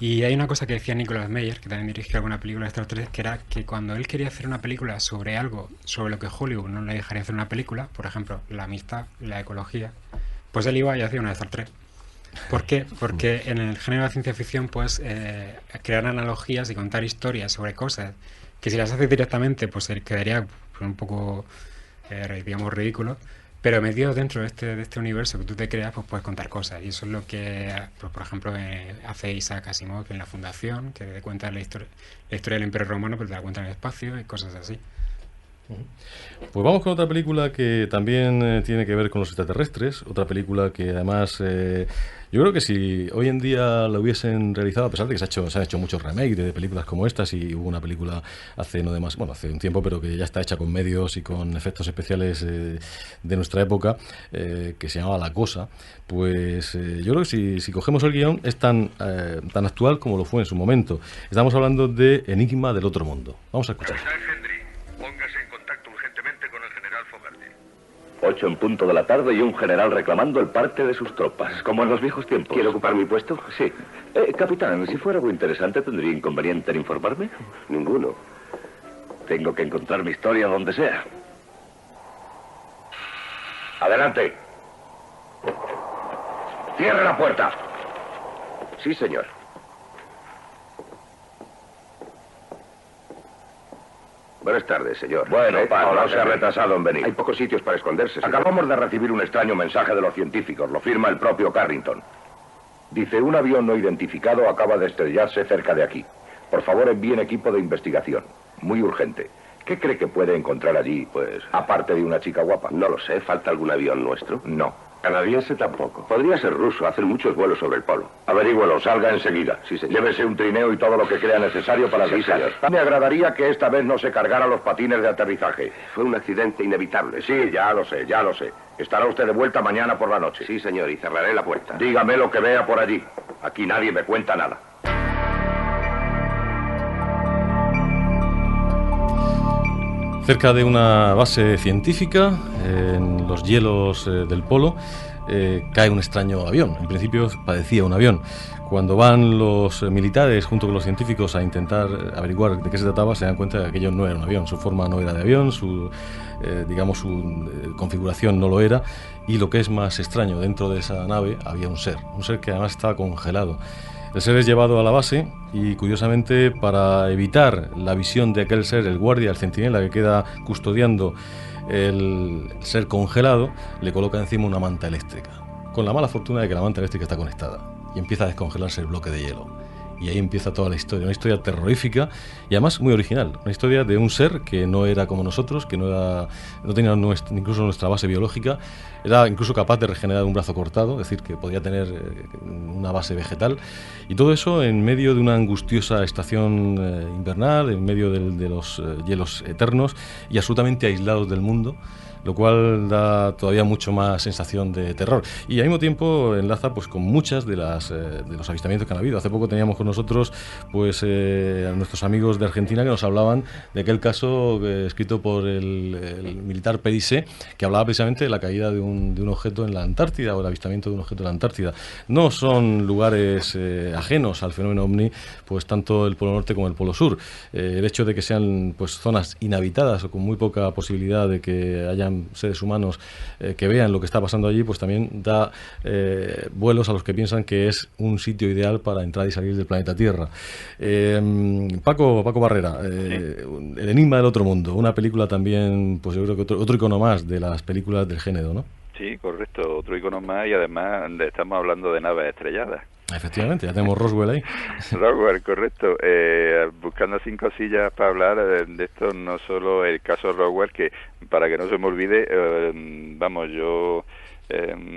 Y hay una cosa que decía Nicholas Meyer, que también dirigió alguna película de Star Trek, que era que cuando él quería hacer una película sobre algo sobre lo que Hollywood no le dejaría hacer una película, por ejemplo, la amistad, la ecología, pues él iba y hacía una de Star Trek. ¿Por qué? Porque en el género de la ciencia ficción puedes crear analogías y contar historias sobre cosas que si las haces directamente pues quedaría un poco digamos ridículo, pero metido dentro de este universo que tú te creas, pues puedes contar cosas, y eso es lo que pues, por ejemplo hace Isaac Asimov en La Fundación, que te cuenta la historia del Imperio Romano, pero te la cuenta en el espacio y cosas así. Pues vamos con otra película que también tiene que ver con los extraterrestres, otra película que además yo creo que si hoy en día la hubiesen realizado, a pesar de que se han hecho muchos remakes de películas como estas, y hubo una película hace un tiempo, pero que ya está hecha con medios y con efectos especiales de nuestra época, que se llamaba La Cosa, pues yo creo que si cogemos el guión es tan actual como lo fue en su momento. Estamos hablando de Enigma del Otro Mundo. Vamos a escuchar. Póngase en contacto urgentemente con el general Fogarty. 8 en punto de la tarde y un general reclamando el parte de sus tropas, como en los viejos tiempos. ¿Quiere ocupar mi puesto? Sí. Capitán, si fuera algo interesante, ¿tendría inconveniente en informarme? Ninguno. Tengo que encontrar mi historia donde sea. Adelante. Cierre la puerta. Sí, señor. Buenas tardes, señor. Bueno, no se ha retrasado en venir. Hay pocos sitios para esconderse, señor. Acabamos de recibir un extraño mensaje de los científicos. Lo firma el propio Carrington. Dice, un avión no identificado acaba de estrellarse cerca de aquí. Por favor, envíen equipo de investigación. Muy urgente. ¿Qué cree que puede encontrar allí, pues, aparte de una chica guapa? No lo sé. ¿Falta algún avión nuestro? No. Canadiense tampoco. Podría ser ruso. Hacen muchos vuelos sobre el polo. Averígüelo. Salga enseguida. Sí, señor. Llévese un trineo y todo lo que crea necesario para el señor. Me agradaría que esta vez no se cargara los patines de aterrizaje. Fue un accidente inevitable. Sí, ya lo sé, ya lo sé. Estará usted de vuelta mañana por la noche. Sí, señor, y cerraré la puerta. Dígame lo que vea por allí. Aquí nadie me cuenta nada. Cerca de una base científica, en los hielos del polo, cae un extraño avión. En principio parecía un avión. Cuando van los militares junto con los científicos a intentar averiguar de qué se trataba, se dan cuenta de que aquello no era un avión. Su forma no era de avión, su configuración no lo era. Y lo que es más extraño, dentro de esa nave había un ser que además estaba congelado. El ser es llevado a la base y, curiosamente, para evitar la visión de aquel ser, el guardia, el centinela que queda custodiando el ser congelado, le coloca encima una manta eléctrica, con la mala fortuna de que la manta eléctrica está conectada y empieza a descongelarse el bloque de hielo. Y ahí empieza toda la historia, una historia terrorífica y además muy original, una historia de un ser que no era como nosotros, que no tenía incluso nuestra base biológica, era incluso capaz de regenerar un brazo cortado, es decir, que podía tener una base vegetal, y todo eso en medio de una angustiosa estación invernal, en medio de los hielos eternos y absolutamente aislados del mundo, lo cual da todavía mucho más sensación de terror. Y al mismo tiempo enlaza pues con muchas de los avistamientos que han habido. Hace poco teníamos con nosotros pues a nuestros amigos de Argentina que nos hablaban de aquel caso escrito por el militar Perisé, que hablaba precisamente de la caída de un objeto en la Antártida, o el avistamiento de un objeto en la Antártida. No son lugares ajenos al fenómeno ovni, pues tanto el Polo Norte como el Polo Sur. El hecho de que sean pues zonas inhabitadas o con muy poca posibilidad de que hayan seres humanos que vean lo que está pasando allí, pues también da vuelos a los que piensan que es un sitio ideal para entrar y salir del planeta Tierra. Paco Barrera, El enigma del otro mundo, una película también, pues yo creo que otro icono más de las películas del género, ¿no? Sí, correcto, otro icono más, y además estamos hablando de naves estrelladas. Efectivamente, ya tenemos Roswell ahí. Roswell, correcto. Buscando 5 cosillas para hablar de esto, no solo el caso Roswell, que para que no se me olvide, yo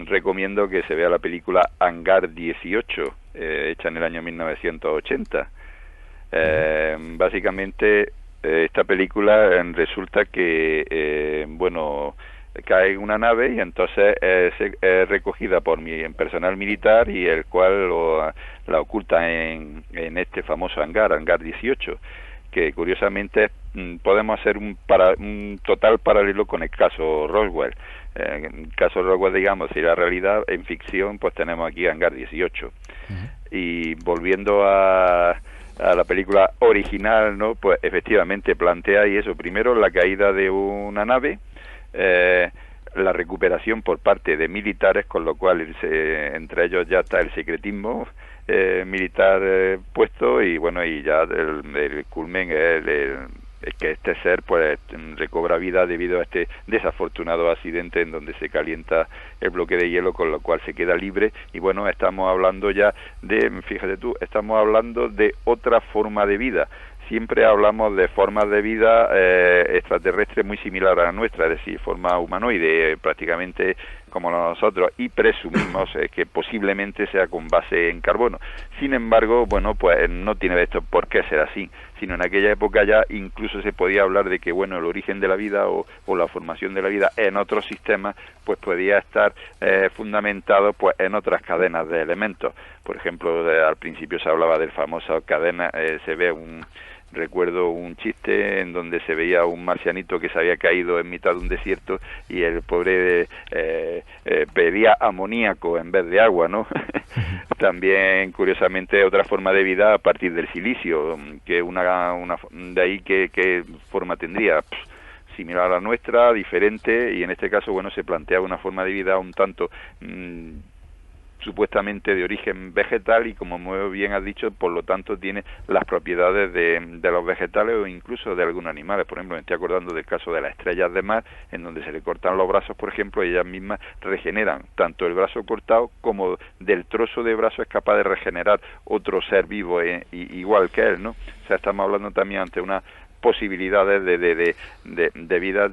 recomiendo que se vea la película Hangar 18, hecha en el año 1980. Básicamente, esta película resulta que, cae una nave y entonces es recogida por personal militar, y el cual la oculta en este famoso hangar 18, que curiosamente podemos hacer un total paralelo con el caso Roswell. El caso Roswell, digamos, si la realidad, en ficción, pues tenemos aquí hangar 18. Y volviendo a la película original, ¿no? Pues efectivamente plantea ahí eso. Primero, la caída de una nave, la recuperación por parte de militares, con lo cual entre ellos ya está el secretismo militar puesto, y bueno, y ya el culmen es que este ser pues recobra vida debido a este desafortunado accidente en donde se calienta el bloque de hielo, con lo cual se queda libre. Y bueno, estamos hablando ya estamos hablando de otra forma de vida. Siempre hablamos de formas de vida extraterrestres muy similares a la nuestra, es decir, forma humanoide, prácticamente como nosotros, y presumimos que posiblemente sea con base en carbono. Sin embargo, bueno, pues no tiene esto por qué ser así, sino en aquella época ya incluso se podía hablar de que, bueno, el origen de la vida o la formación de la vida en otros sistemas, pues podía estar fundamentado pues en otras cadenas de elementos. Por ejemplo, al principio se hablaba del famoso cadena, se ve recuerdo un chiste en donde se veía un marcianito que se había caído en mitad de un desierto y el pobre pedía amoníaco en vez de agua, ¿no? También, curiosamente, otra forma de vida a partir del silicio, que de ahí ¿qué forma tendría? Similar a la nuestra, diferente, y en este caso, bueno, se plantea una forma de vida un tanto supuestamente de origen vegetal, y como muy bien has dicho, por lo tanto tiene las propiedades de los vegetales o incluso de algunos animales. Por ejemplo, me estoy acordando del caso de las estrellas de mar, en donde se le cortan los brazos, por ejemplo, y ellas mismas regeneran tanto el brazo cortado como del trozo de brazo es capaz de regenerar otro ser vivo igual que él, ¿no? O sea, estamos hablando también ante una posibilidades de vida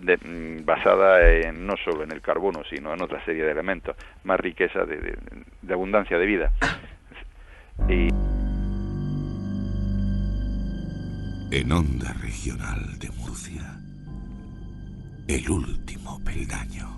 basada no solo en el carbono, sino en otra serie de elementos, más riqueza de abundancia de vida. En Onda Regional de Murcia, el último peldaño.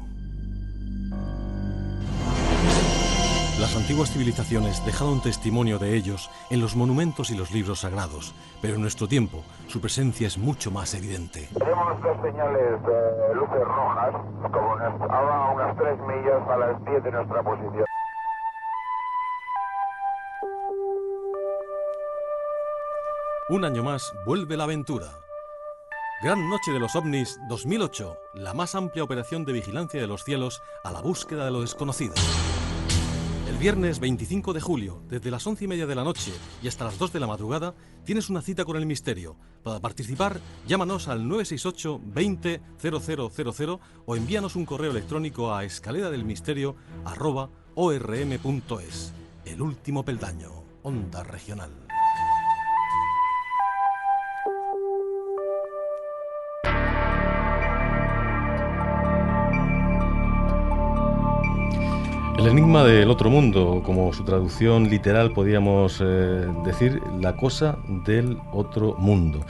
Las antiguas civilizaciones dejaron testimonio de ellos en los monumentos y los libros sagrados, pero en nuestro tiempo su presencia es mucho más evidente. Tenemos dos señales de luces rojas, como a unas 3 millas a las 10 de nuestra posición. Un año más vuelve la aventura. Gran Noche de los OVNIs 2008, la más amplia operación de vigilancia de los cielos a la búsqueda de lo desconocido. El viernes 25 de julio, desde las 11:30 de la noche y hasta las 2 de la madrugada, tienes una cita con el misterio. Para participar, llámanos al 968 20 0000 o envíanos un correo electrónico a escaleradelmisterio@orm.es. El último peldaño, Onda Regional. El enigma del otro mundo, como su traducción literal podríamos decir, la cosa del otro mundo.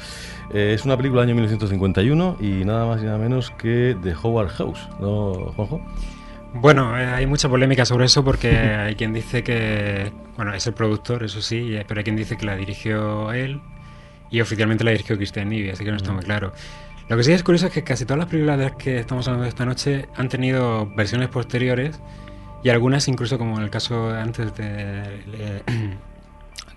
Es una película del año 1951 y nada más y nada menos que de Howard Hawks, ¿no, Juanjo? Bueno, hay mucha polémica sobre eso porque hay quien dice que, bueno, es el productor, eso sí, pero hay quien dice que la dirigió él y oficialmente la dirigió Christian Nyby, así que no está muy claro. Lo que sí es curioso es que casi todas las películas de las que estamos hablando esta noche han tenido versiones posteriores. Y algunas, incluso como en el caso antes de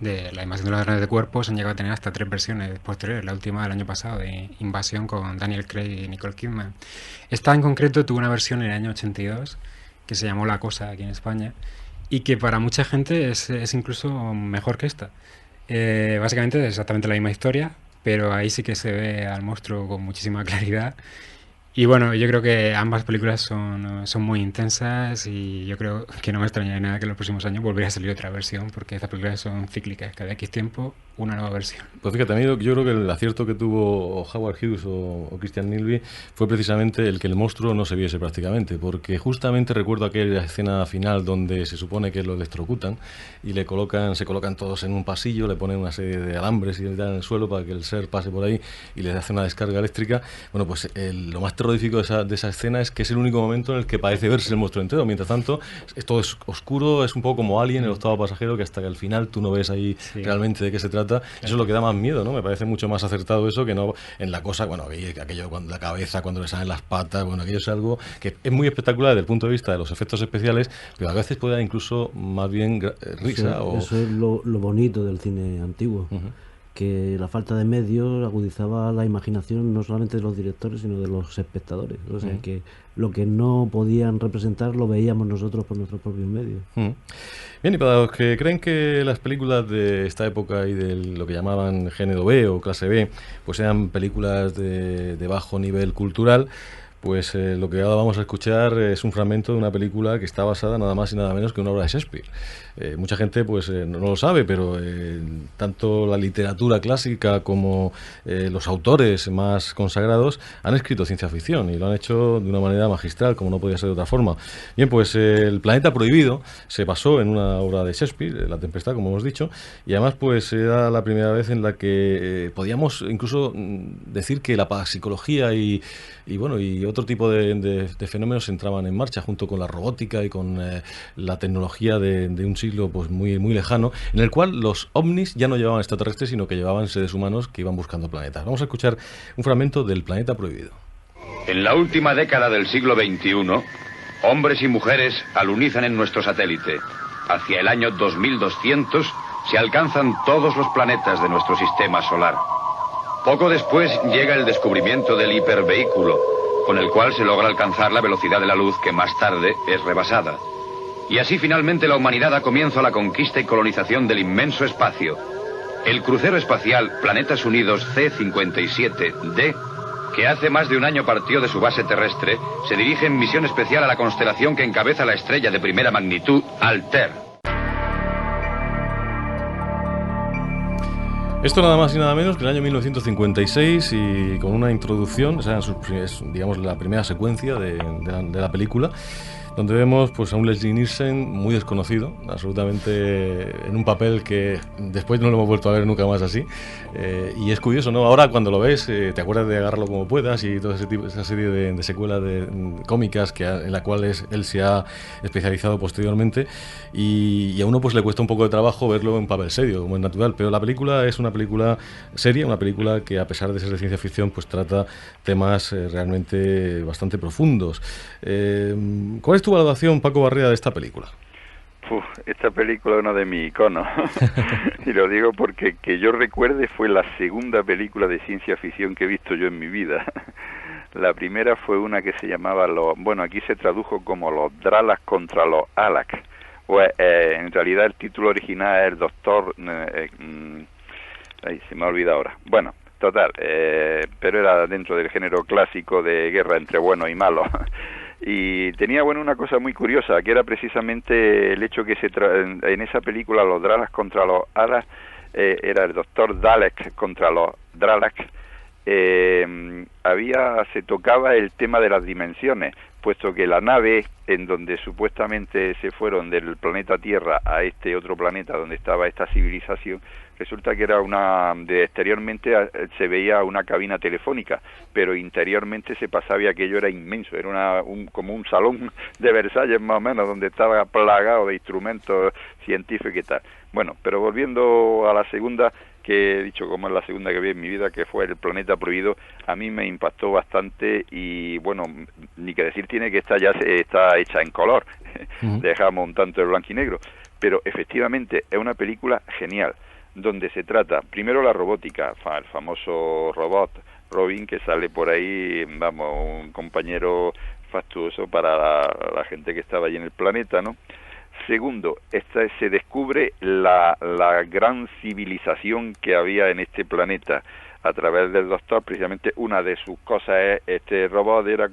La invasión de los ladrones de cuerpos, han llegado a tener hasta 3 versiones posteriores. La última del año pasado, de Invasión, con Daniel Craig y Nicole Kidman. Esta en concreto tuvo una versión en el año 82, que se llamó La Cosa aquí en España, y que para mucha gente es incluso mejor que esta. Básicamente es exactamente la misma historia, pero ahí sí que se ve al monstruo con muchísima claridad. Y bueno, yo creo que ambas películas son muy intensas y yo creo que no me extrañaría nada que en los próximos años volviera a salir otra versión, porque estas películas son cíclicas, cada X tiempo una nueva versión. Pues fíjate, a mí yo creo que el acierto que tuvo Howard Hughes o Christian Nyby fue precisamente el que el monstruo no se viese prácticamente, porque justamente recuerdo aquella escena final donde se supone que lo electrocutan y se colocan todos en un pasillo, le ponen una serie de alambres y le dan en el suelo para que el ser pase por ahí y le hace una descarga eléctrica. Bueno, pues lo más terrorífico de esa escena es que es el único momento en el que parece verse el monstruo entero. Mientras tanto, todo es oscuro, es un poco como Alien, el octavo pasajero, que hasta que al final tú no ves ahí realmente de qué se trata. Eso es lo que da más miedo, ¿no? Me parece mucho más acertado eso que no en La Cosa, bueno, aquello cuando la cabeza, cuando le salen las patas, bueno, aquello es algo que es muy espectacular desde el punto de vista de los efectos especiales, pero a veces puede dar incluso más bien risa. Eso es lo bonito del cine antiguo. Que la falta de medios agudizaba la imaginación no solamente de los directores, sino de los espectadores. O sea, que lo que no podían representar lo veíamos nosotros por nuestros propios medios. Bien, y para los que creen que las películas de esta época y de lo que llamaban género B o clase B, pues eran películas de bajo nivel cultural, pues lo que ahora vamos a escuchar es un fragmento de una película que está basada nada más y nada menos que en una obra de Shakespeare. Mucha gente pues no lo sabe, pero tanto la literatura clásica como los autores más consagrados han escrito ciencia ficción y lo han hecho de una manera magistral, como no podía ser de otra forma. Bien, pues El planeta prohibido se basó en una obra de Shakespeare, La tempestad, como hemos dicho, y además pues era la primera vez en la que podíamos incluso decir que la parapsicología y otro tipo de fenómenos entraban en marcha junto con la robótica y con la tecnología de un siglo pues muy lejano, en el cual los ovnis ya no llevaban extraterrestres, sino que llevaban seres humanos que iban buscando planetas. Vamos a escuchar un fragmento del Planeta Prohibido. En la última década del siglo XXI, hombres y mujeres alunizan en nuestro satélite. Hacia el año 2200 se alcanzan todos los planetas de nuestro sistema solar. Poco después llega el descubrimiento del hipervehículo, con el cual se logra alcanzar la velocidad de la luz, que más tarde es rebasada. Y así finalmente la humanidad da comienzo a la conquista y colonización del inmenso espacio. El crucero espacial Planetas Unidos C-57D, que hace más de un año partió de su base terrestre, se dirige en misión especial a la constelación que encabeza la estrella de primera magnitud, Altair. Esto nada más y nada menos que el año 1956 y con una introducción, o sea, es, digamos, la primera secuencia de la película, donde vemos pues a un Leslie Nielsen muy desconocido, absolutamente en un papel que después no lo hemos vuelto a ver nunca más así, y es curioso, ¿no? Ahora cuando lo ves te acuerdas de Agárralo como puedas y toda esa serie de secuelas cómicas en la cual él se ha especializado posteriormente, y a uno pues le cuesta un poco de trabajo verlo en papel serio, como es natural, pero la película es una película seria, una película que a pesar de ser de ciencia ficción pues trata temas realmente bastante profundos. ¿Cuál es tu valoración, Paco Barrera, de esta película? Esta película es uno de mis iconos y lo digo porque que yo recuerde fue la segunda película de ciencia ficción que he visto yo en mi vida. La primera fue una que se llamaba, aquí se tradujo como Los Dralaks contra los Alaks, en realidad el título original es El Doctor, se me ha olvidado ahora, bueno, total, pero era dentro del género clásico de guerra entre buenos y malos. Y tenía, una cosa muy curiosa, que era precisamente el hecho que en esa película Los Dralaks contra los Alaks, era el Doctor Dalek contra los Dralaks, se tocaba el tema de las dimensiones, puesto que la nave en donde supuestamente se fueron del planeta Tierra a este otro planeta donde estaba esta civilización, resulta que era exteriormente se veía una cabina telefónica, pero interiormente se pasaba y aquello era inmenso, era como un salón de Versalles más o menos, donde estaba plagado de instrumentos científicos y tal. Bueno, pero volviendo a la segunda, que he dicho como es la segunda que vi en mi vida, que fue El Planeta Prohibido, a mí me impactó bastante y ni que decir tiene que está hecha en color, dejamos un tanto de blanco y negro, pero efectivamente es una película genial, donde se trata, primero la robótica, el famoso robot Robin que sale por ahí, un compañero fastuoso para la gente que estaba allí en el planeta, ¿no? Segundo, se descubre la gran civilización que había en este planeta a través del Doctor. Precisamente una de sus cosas es este robot era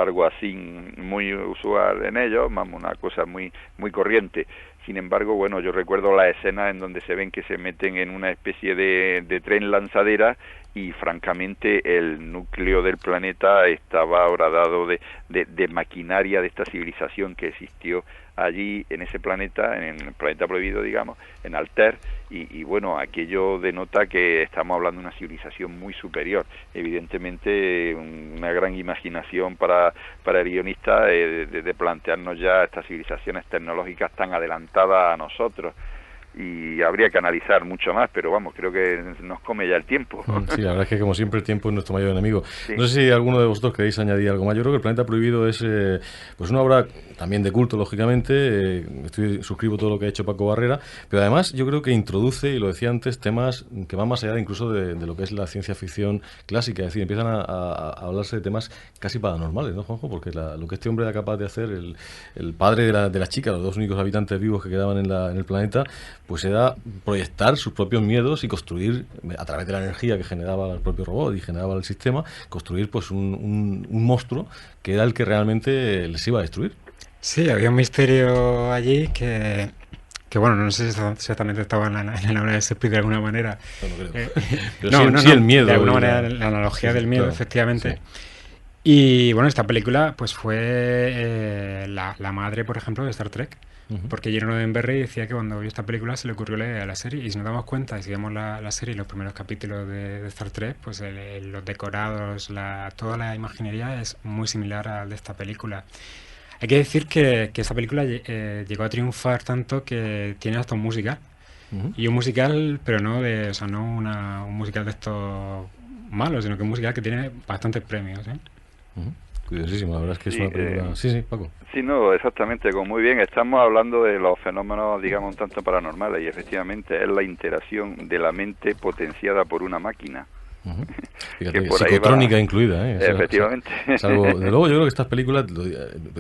algo así muy usual en ellos, una cosa muy muy corriente. Sin embargo, yo recuerdo la escena en donde se ven que se meten en una especie de tren lanzadera y francamente el núcleo del planeta estaba horadado de maquinaria de esta civilización que existió allí en ese planeta, en el planeta prohibido, digamos, en Altair, y aquello denota que estamos hablando de una civilización muy superior. Evidentemente una gran imaginación para el guionista de plantearnos ya estas civilizaciones tecnológicas tan adelantadas a nosotros. Y habría que analizar mucho más, pero creo que nos come ya el tiempo. Sí, la verdad es que como siempre el tiempo es nuestro mayor enemigo. Sí. No sé si alguno de vosotros queréis añadir algo más. Yo creo que El Planeta Prohibido es una obra también de culto, lógicamente. Suscribo todo lo que ha hecho Paco Barrera, pero además yo creo que introduce, y lo decía antes, temas que van más allá incluso de lo que es la ciencia ficción clásica. Es decir, empiezan a hablarse de temas casi paranormales, ¿no, Juanjo? Porque lo que este hombre era capaz de hacer, el padre de la chica, los dos únicos habitantes vivos que quedaban en el planeta, pues era proyectar sus propios miedos y construir, a través de la energía que generaba el propio robot y generaba el sistema, construir pues un monstruo que era el que realmente les iba a destruir. Sí, había un misterio allí que no sé si exactamente estaba en la obra de Shakespeare de alguna manera. No, sí, el miedo. De alguna manera la analogía del miedo, claro, efectivamente. Sí. Y esta película pues fue la madre, por ejemplo, de Star Trek. Porque Jerome Roddenberry decía que cuando vio esta película se le ocurrió leer la serie, y si nos damos cuenta y si vemos la serie y los primeros capítulos de Star Trek, pues los decorados, toda la imaginería es muy similar al de esta película. Hay que decir que esta película llegó a triunfar tanto que tiene hasta un musical, y un musical, pero no un musical de estos malos, sino que un musical que tiene bastantes premios, ¿eh? Curiosísimo, la verdad es que es una película... Sí, Paco. Sí, no, exactamente, muy bien. Estamos hablando de los fenómenos, digamos, un tanto paranormales, y efectivamente es la interacción de la mente potenciada por una máquina. Fíjate, psicotrónica incluida, efectivamente. Salvo, de luego yo creo que estas películas,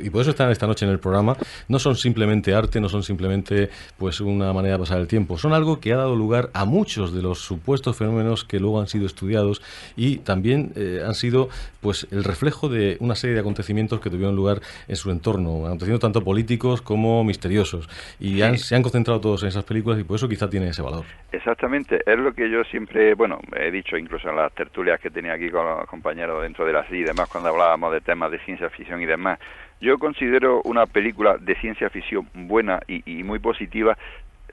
y por eso están esta noche en el programa, no son simplemente arte, no son simplemente pues una manera de pasar el tiempo, son algo que ha dado lugar a muchos de los supuestos fenómenos que luego han sido estudiados, y también han sido pues el reflejo de una serie de acontecimientos que tuvieron lugar en su entorno, acontecimientos tanto políticos como misteriosos, y se han concentrado todos en esas películas, y por eso quizá tiene ese valor. Exactamente, es lo que yo siempre, he dicho incluso con las tertulias que tenía aquí con los compañeros dentro de la SI y demás, cuando hablábamos de temas de ciencia ficción y demás. Yo considero una película de ciencia ficción buena y muy positiva.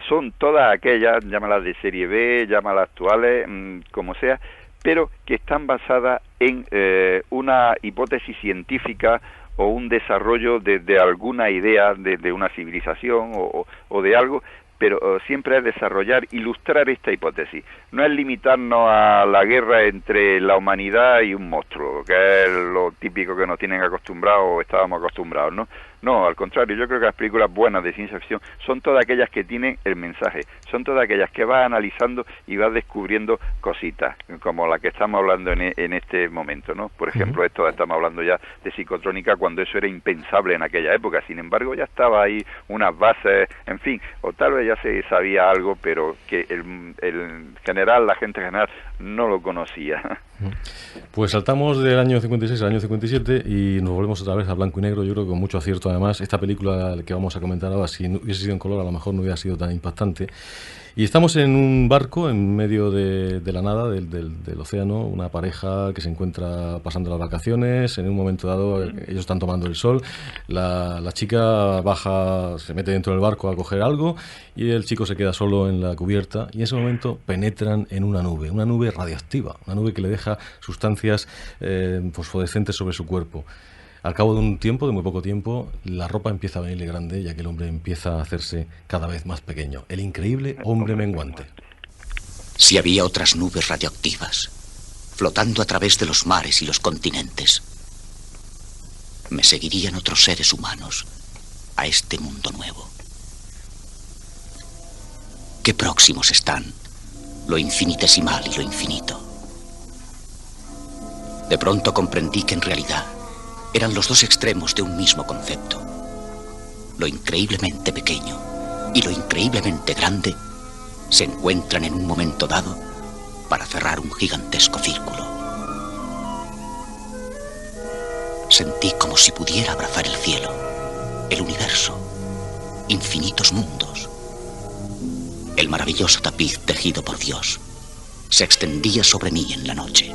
Son todas aquellas, llámalas de serie B, llámalas actuales, como sea, pero que están basadas en una hipótesis científica o un desarrollo de alguna idea de una civilización o de algo, pero siempre es desarrollar, ilustrar esta hipótesis. No es limitarnos a la guerra entre la humanidad y un monstruo, que es lo típico que nos tienen acostumbrados o estábamos acostumbrados, ¿no? No, al contrario, yo creo que las películas buenas de ciencia ficción son todas aquellas que tienen el mensaje, son todas aquellas que vas analizando y vas descubriendo cositas, como la que estamos hablando en este momento, ¿no? Por ejemplo, estamos hablando ya de psicotrónica cuando eso era impensable en aquella época, sin embargo ya estaba ahí unas bases, en fin, o tal vez ya se sabía algo, pero que la gente general no lo conocía. Pues saltamos del año 56 al año 57 y nos volvemos otra vez a blanco y negro, yo creo que con mucho acierto además. Esta película que vamos a comentar ahora, si no hubiese sido en color, a lo mejor no hubiera sido tan impactante. Y estamos en un barco en medio de la nada, del océano, una pareja que se encuentra pasando las vacaciones. En un momento dado ellos están tomando el sol, la chica baja, se mete dentro del barco a coger algo y el chico se queda solo en la cubierta, y en ese momento penetran en una nube radioactiva, una nube que le deja sustancias fosforescentes sobre su cuerpo. Al cabo de un tiempo, de muy poco tiempo, la ropa empieza a venirle grande, ya que el hombre empieza a hacerse cada vez más pequeño. El increíble hombre menguante. Si había otras nubes radioactivas, flotando a través de los mares y los continentes, me seguirían otros seres humanos a este mundo nuevo. Qué próximos están lo infinitesimal y lo infinito. De pronto comprendí que en realidad eran los dos extremos de un mismo concepto. Lo increíblemente pequeño y lo increíblemente grande se encuentran en un momento dado para cerrar un gigantesco círculo. Sentí como si pudiera abrazar el cielo, el universo, infinitos mundos. El maravilloso tapiz tejido por Dios se extendía sobre mí en la noche.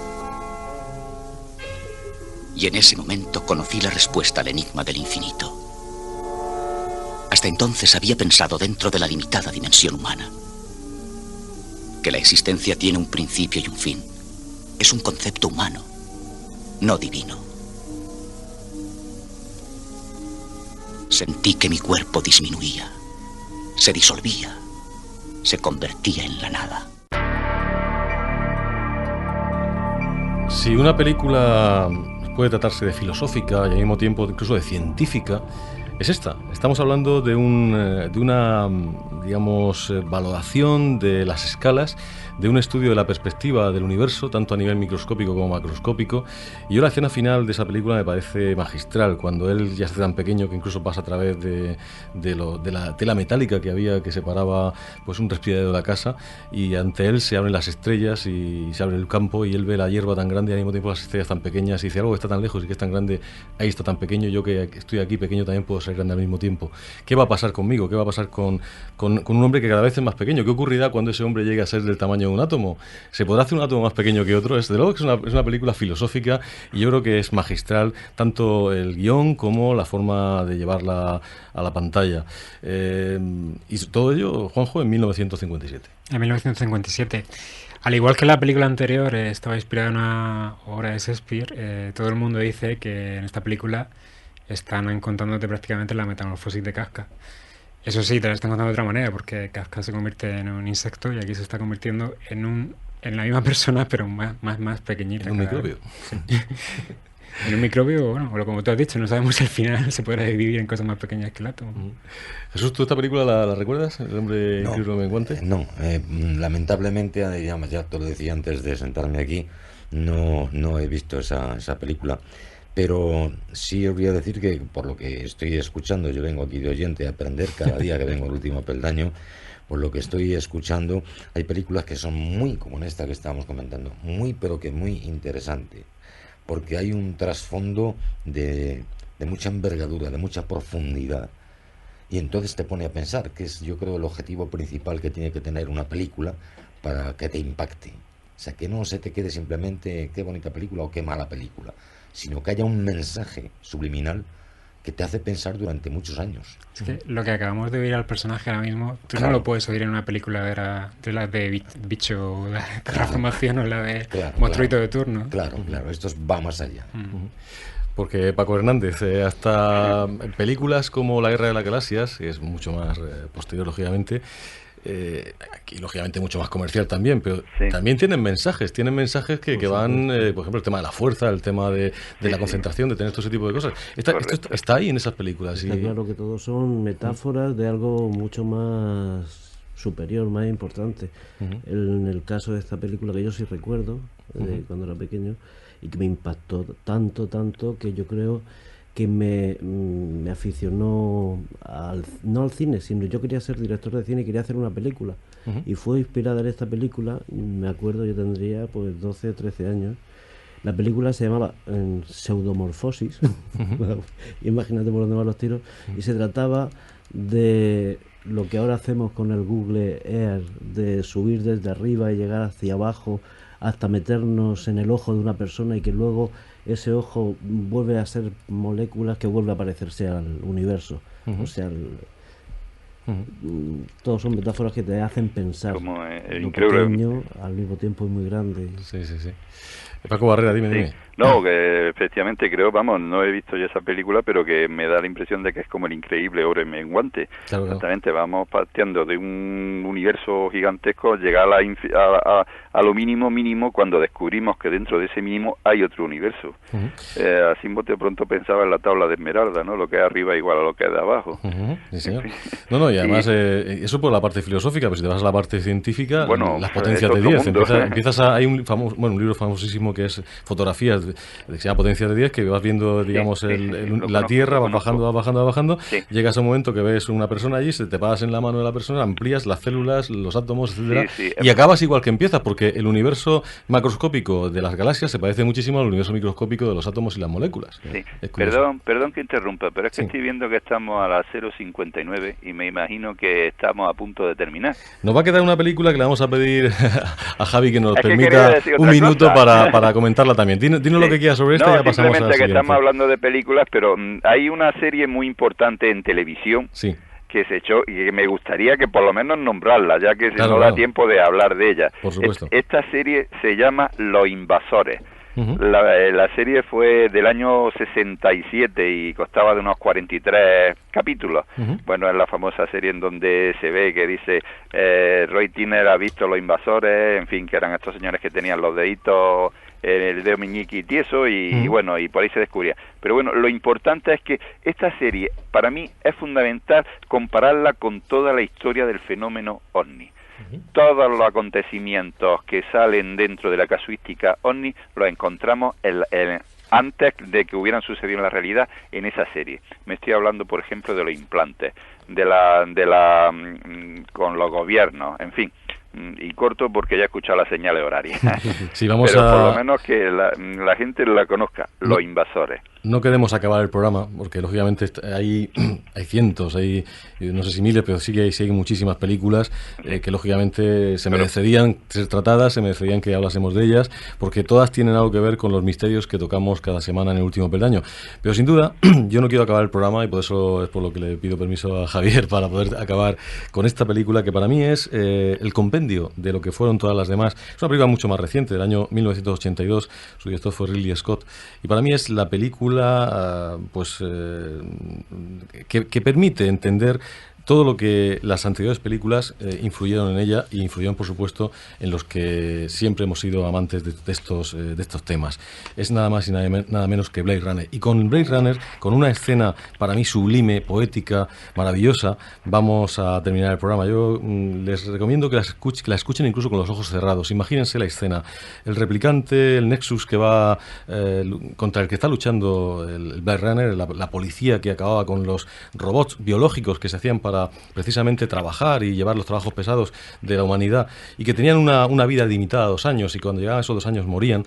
Y en ese momento conocí la respuesta al enigma del infinito. Hasta entonces había pensado dentro de la limitada dimensión humana que la existencia tiene un principio y un fin. Es un concepto humano, no divino. Sentí que mi cuerpo disminuía, se disolvía, se convertía en la nada. Si una película puede tratarse de filosófica y al mismo tiempo incluso de científica, es esta. Estamos hablando de una, digamos, valoración de las escalas, de un estudio de la perspectiva del universo, tanto a nivel microscópico como macroscópico. Y yo la escena final de esa película me parece magistral, cuando él ya está tan pequeño que incluso pasa a través de la tela metálica que había, que separaba pues un respiradero de la casa, y ante él se abren las estrellas y se abre el campo, y él ve la hierba tan grande y al mismo tiempo las estrellas tan pequeñas, y dice: algo que está tan lejos y que es tan grande, ahí está tan pequeño, yo que estoy aquí pequeño también puedo ser grande al mismo tiempo. ¿Qué va a pasar conmigo? ¿Qué va a pasar con un hombre que cada vez es más pequeño? ¿Qué ocurrirá cuando ese hombre llegue a ser del tamaño de un átomo? ¿Se podrá hacer un átomo más pequeño que otro? Desde luego que es una película filosófica, y yo creo que es magistral tanto el guión como la forma de llevarla a la pantalla. Y todo ello, Juanjo, en 1957. En 1957. Al igual que la película anterior estaba inspirada en una obra de Shakespeare, todo el mundo dice que en esta película están contándote prácticamente la metamorfosis de Kafka. Eso sí, te lo están contando de otra manera, porque Kafka se convierte en un insecto y aquí se está convirtiendo en la misma persona, pero más pequeñita. En un microbio. Sí. En un microbio, bueno, como tú has dicho, no sabemos si al final se podrá dividir en cosas más pequeñas que el átomo. Jesús, ¿tú esta película la recuerdas? ¿El hombre increíble menguante? No, lamentablemente, digamos, ya te lo decía antes de sentarme aquí, no he visto esa película. Pero sí os voy a decir que por lo que estoy escuchando, yo vengo aquí de oyente a aprender cada día que vengo al último peldaño, por lo que estoy escuchando, hay películas que son muy, como en esta que estábamos comentando, muy pero que muy interesante, porque hay un trasfondo de mucha envergadura, de mucha profundidad, y entonces te pone a pensar, que es yo creo el objetivo principal que tiene que tener una película para que te impacte. O sea, que no se te quede simplemente qué bonita película o qué mala película, sino que haya un mensaje subliminal que te hace pensar durante muchos años. Es que lo que acabamos de oír al personaje ahora mismo, tú no lo puedes oír en una película de la de Bicho o la de Terraformación o la de Monstruito de turno. Claro, esto va más allá. Porque Paco Hernández, hasta películas como La Guerra de las Galaxias, que es mucho más posterior, lógicamente, aquí lógicamente mucho más comercial también, pero también tienen mensajes que van, por ejemplo, el tema de la fuerza, el tema de la concentración, de tener todo ese tipo de cosas. Esto está ahí en esas películas. Está claro que todos son metáforas de algo mucho más superior, más importante. En el caso de esta película, que yo sí recuerdo, cuando era pequeño, y que me impactó tanto que yo creo que me aficionó no al cine, sino yo quería ser director de cine y quería hacer una película. Y fue inspirada en esta película, me acuerdo, yo tendría pues 12 o 13 años. La película se llamaba Pseudomorfosis, imagínate por dónde van los tiros, y se trataba de lo que ahora hacemos con el Google Earth, de subir desde arriba y llegar hacia abajo hasta meternos en el ojo de una persona y que luego ese ojo vuelve a ser moléculas que vuelve a parecerse al universo. O sea, todos son metáforas que te hacen pensar. Como lo pequeño al mismo tiempo es muy grande. Sí. Paco Barrera, dime. No, que efectivamente creo, no he visto yo esa película, pero que me da la impresión de que es como el increíble oro en menguante. Claro. Exactamente, vamos partiendo de un universo gigantesco, llegar a lo mínimo cuando descubrimos que dentro de ese mínimo hay otro universo. Así de pronto pensaba en la tabla de Esmeralda, ¿no? Lo que es arriba igual a lo que es de abajo. Sí, señor. No, y además, eso por la parte filosófica, pero si te vas a la parte científica, las potencias de 10. Hay un libro famosísimo que es Fotografías, que se llama Potencias de 10, que vas viendo, digamos, la Tierra, vas bajando, llegas a un momento que ves una persona allí, se te pasas en la mano de la persona, amplías las células, los átomos, etcétera, y acabas igual que empiezas, porque el universo macroscópico de las galaxias se parece muchísimo al universo microscópico de los átomos y las moléculas. Perdón que interrumpa, pero es que estoy viendo que estamos a las 0:59 y me imagino que estamos a punto de terminar. Nos va a quedar una película que le vamos a pedir a Javi que nos permita un minuto para comentarla también. Dinos lo que quieras sobre esta y ya pasamos a la simplemente que siguiente. estamos hablando de películas, pero hay una serie muy importante en televisión que se echó y que me gustaría que por lo menos nombrarla, ya que no da tiempo de hablar de ella. Por supuesto. Esta serie se llama Los Invasores. La serie fue del año 67 y constaba de unos 43 capítulos. Bueno, es la famosa serie en donde se ve que dice Roy Tiner ha visto Los Invasores, en fin, que eran estos señores que tenían los deditos, el dedo meñique tieso y bueno, y por ahí se descubría. Pero bueno, lo importante es que esta serie, para mí, es fundamental compararla con toda la historia del fenómeno OVNI. Todos los acontecimientos que salen dentro de la casuística OVNI los encontramos antes de que hubieran sucedido en la realidad en esa serie. Me estoy hablando, por ejemplo, de los implantes, con los gobiernos, en fin. Y corto porque ya he escuchado las señales horarias. Pero por lo menos que la gente la conozca, Los Invasores. No queremos acabar el programa, porque lógicamente hay cientos, no sé si miles, pero sí que hay muchísimas películas que lógicamente se merecerían ser tratadas, se merecerían que hablásemos de ellas, porque todas tienen algo que ver con los misterios que tocamos cada semana en El Último Peldaño. Pero sin duda, yo no quiero acabar el programa y por eso es por lo que le pido permiso a Javier para poder acabar con esta película que para mí es el compendio de lo que fueron todas las demás. Es una película mucho más reciente, del año 1982, su director fue Ridley Scott, y para mí es la película que permite entender todo lo que las anteriores películas influyeron en ella y influyeron, por supuesto, en los que siempre hemos sido amantes de estos temas. Es nada más y nada menos que Blade Runner. Y con Blade Runner, con una escena para mí sublime, poética, maravillosa, vamos a terminar el programa. Yo les recomiendo que la escuchen incluso con los ojos cerrados. Imagínense la escena. El replicante, el Nexus que va contra el que está luchando el Blade Runner, la policía que acababa con los robots biológicos que se hacían para precisamente trabajar y llevar los trabajos pesados de la humanidad y que tenían una vida limitada, 2 años, y cuando llegaban esos 2 años morían.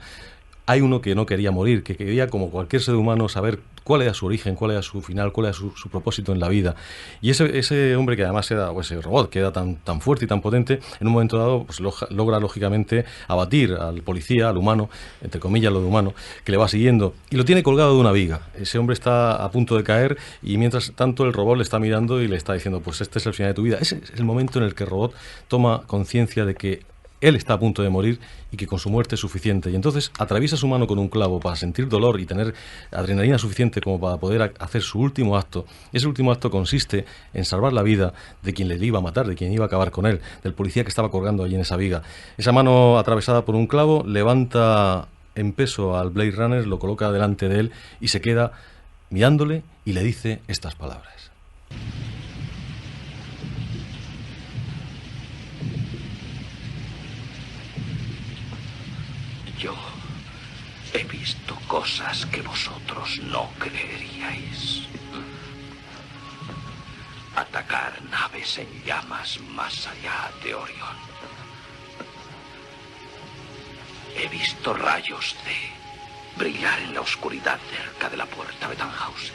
hay uno que no quería morir, que quería, como cualquier ser humano, saber cuál era su origen, cuál era su final, cuál era su propósito en la vida. Y ese hombre que además era, o ese robot que era tan fuerte y tan potente, en un momento dado pues logra lógicamente abatir al policía, al humano, entre comillas lo de humano, que le va siguiendo, y lo tiene colgado de una viga. Ese hombre está a punto de caer y mientras tanto el robot le está mirando y le está diciendo, pues este es el final de tu vida. Ese es el momento en el que el robot toma conciencia de que él está a punto de morir y que con su muerte es suficiente. Y entonces atraviesa su mano con un clavo para sentir dolor y tener adrenalina suficiente como para poder hacer su último acto. Ese último acto consiste en salvar la vida de quien le iba a matar, de quien iba a acabar con él, del policía que estaba colgando allí en esa viga. Esa mano atravesada por un clavo levanta en peso al Blade Runner, lo coloca delante de él y se queda mirándole y le dice estas palabras. Yo he visto cosas que vosotros no creeríais. Atacar naves en llamas más allá de Orión. He visto rayos de brillar en la oscuridad cerca de la puerta de Tannhauser.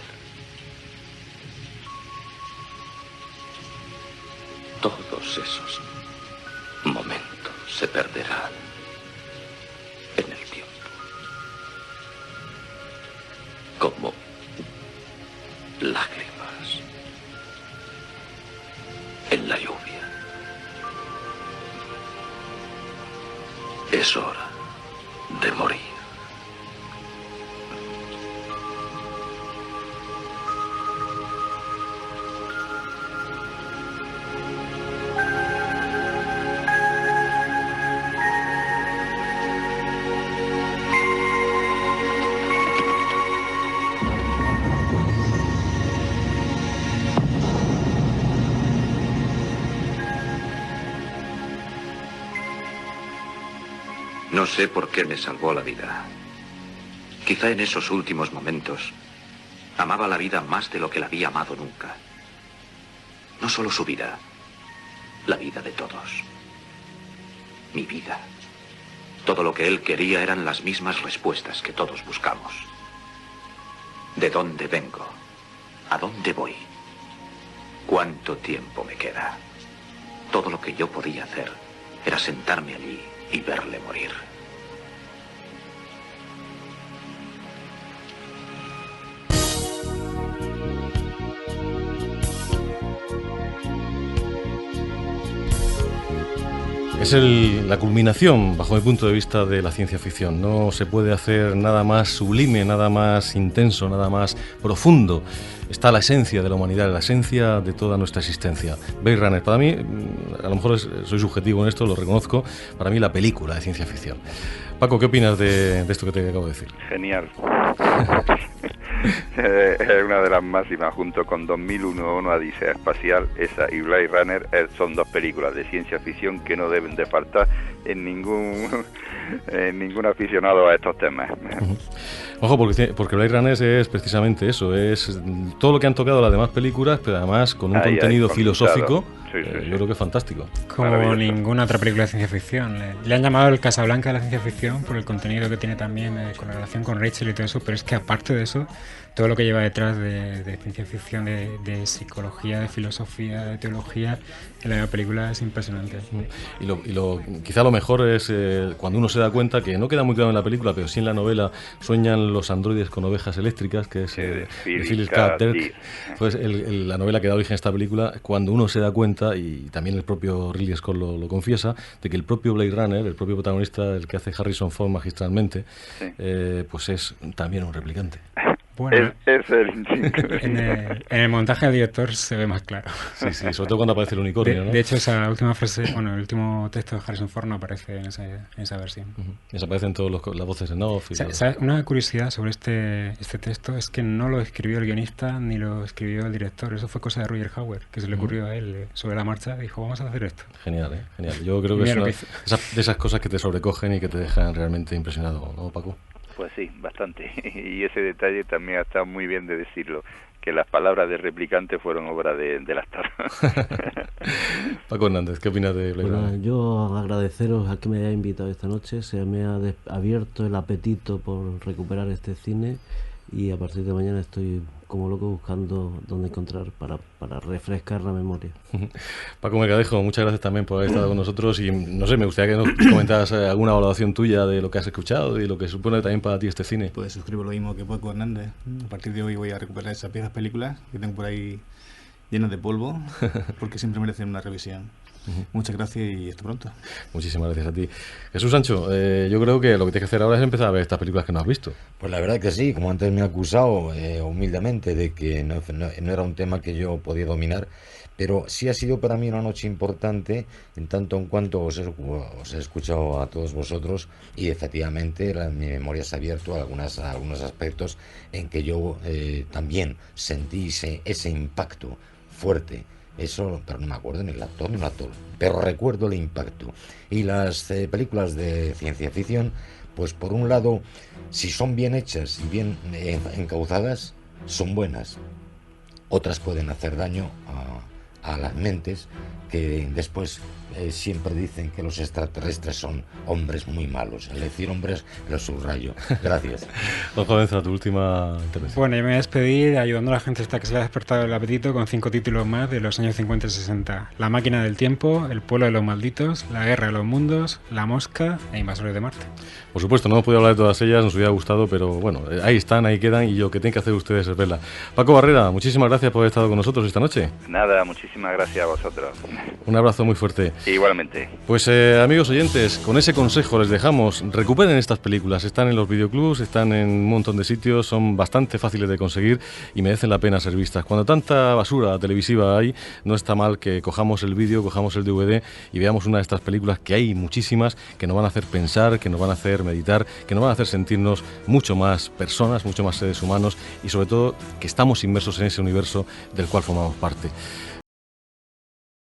Todos esos momentos se perderán en el tiempo. Como lágrimas en la lluvia. Es hora de morir. No sé por qué me salvó la vida. Quizá en esos últimos momentos amaba la vida más de lo que la había amado nunca. No solo su vida, la vida de todos. Mi vida. Todo lo que él quería eran las mismas respuestas que todos buscamos. ¿De dónde vengo? ¿A dónde voy? ¿Cuánto tiempo me queda? Todo lo que yo podía hacer era sentarme allí y verle morir. Es la culminación, bajo mi punto de vista, de la ciencia ficción. No se puede hacer nada más sublime, nada más intenso, nada más profundo. Está la esencia de la humanidad, la esencia de toda nuestra existencia. Blade Runner, para mí, a lo mejor soy subjetivo en esto, lo reconozco, para mí la película de ciencia ficción. Paco, ¿qué opinas de esto que te acabo de decir? Genial. Es una de las máximas, junto con 2001, Una Odisea Espacial, esa y Blade Runner son dos películas de ciencia ficción que no deben de faltar en ningún aficionado a estos temas. Ojo, porque Blade Runner es precisamente eso, es todo lo que han tocado las demás películas, pero además con un contenido filosófico, sí. Yo creo que es fantástico. Como ninguna otra película de ciencia ficción. Le han llamado el Casablanca de la ciencia ficción por el contenido que tiene también con la relación con Rachel y todo eso, pero es que aparte de eso, todo lo que lleva detrás de ciencia ficción, de psicología, de filosofía, de teología, en la película es impresionante. Quizá lo mejor es cuando uno se da cuenta que no queda muy claro en la película, pero sí en la novela sueñan los androides con ovejas eléctricas, que es de Philip K. Dick. Pues la novela que da origen a esta película, cuando uno se da cuenta, y también el propio Ridley Scott lo confiesa, de que el propio Blade Runner, el propio protagonista, el que hace Harrison Ford magistralmente, pues es también un replicante. Bueno, es el en el montaje del director se ve más claro. Sí, sobre todo cuando aparece el unicornio, ¿no? De hecho, esa última frase, el último texto de Harrison Ford no aparece en esa versión. Desaparecen todas las voces en off. ¿Sabes? Una curiosidad sobre este texto es que no lo escribió el guionista ni lo escribió el director. Eso fue cosa de Roger Howard, que se le ocurrió a él sobre la marcha. Dijo, vamos a hacer esto. Genial, genial. Yo creo que es de esas cosas que te sobrecogen y que te dejan realmente impresionado, ¿no, Paco? Pues sí, bastante. Y ese detalle también está muy bien de decirlo, que las palabras de Replicante fueron obra del actor. Paco Hernández, ¿qué opinas de Blade Runner? Bueno, yo agradeceros a que me hayáis invitado esta noche. Se me ha abierto el apetito por recuperar este cine y a partir de mañana estoy como loco buscando dónde encontrar para refrescar la memoria. Paco Mercadejo, muchas gracias también por haber estado con nosotros y no sé, me gustaría que nos comentaras alguna valoración tuya de lo que has escuchado y lo que supone también para ti este cine. Pues suscribo lo mismo que Paco Hernández. A partir de hoy voy a recuperar esas viejas películas que tengo por ahí llenas de polvo, porque siempre merecen una revisión. Muchas gracias y hasta pronto. Muchísimas gracias a ti. Jesús Sancho, yo creo que lo que tienes que hacer ahora es empezar a ver estas películas que no has visto. Pues la verdad que sí, como antes me he acusado humildemente de que no era un tema que yo podía dominar, pero sí ha sido para mí una noche importante en tanto en cuanto os he escuchado a todos vosotros y efectivamente mi memoria se ha abierto a algunos aspectos en que yo también sentí ese impacto fuerte. Eso, pero no me acuerdo ni el actor, pero recuerdo el impacto. Y las películas de ciencia ficción, pues por un lado, si son bien hechas y bien encauzadas, son buenas. Otras pueden hacer daño a las mentes que después siempre dicen que los extraterrestres son hombres muy malos. Al decir hombres, lo subrayo. Gracias. Don Jovenza, tu última intervención. Bueno, yo me voy a despedir ayudando a la gente hasta que se le ha despertado el apetito con 5 títulos más de los años 50 y 60. La máquina del tiempo, El pueblo de los malditos, La guerra de los mundos, La mosca e Invasores de Marte. Por supuesto, no hemos podido hablar de todas ellas, nos hubiera gustado, pero bueno, ahí están, ahí quedan y lo que tienen que hacer ustedes es verla. Paco Barrera, muchísimas gracias por haber estado con nosotros esta noche. Nada, muchísimas gracias a vosotros. Un abrazo muy fuerte. Igualmente. Pues amigos oyentes, con ese consejo les dejamos, recuperen estas películas, están en los videoclubs, están en un montón de sitios, son bastante fáciles de conseguir y merecen la pena ser vistas. Cuando tanta basura televisiva hay, no está mal que cojamos el vídeo, cojamos el DVD y veamos una de estas películas, que hay muchísimas, que nos van a hacer pensar, que nos van a hacer meditar, que nos van a hacer sentirnos mucho más personas, mucho más seres humanos y sobre todo que estamos inmersos en ese universo del cual formamos parte.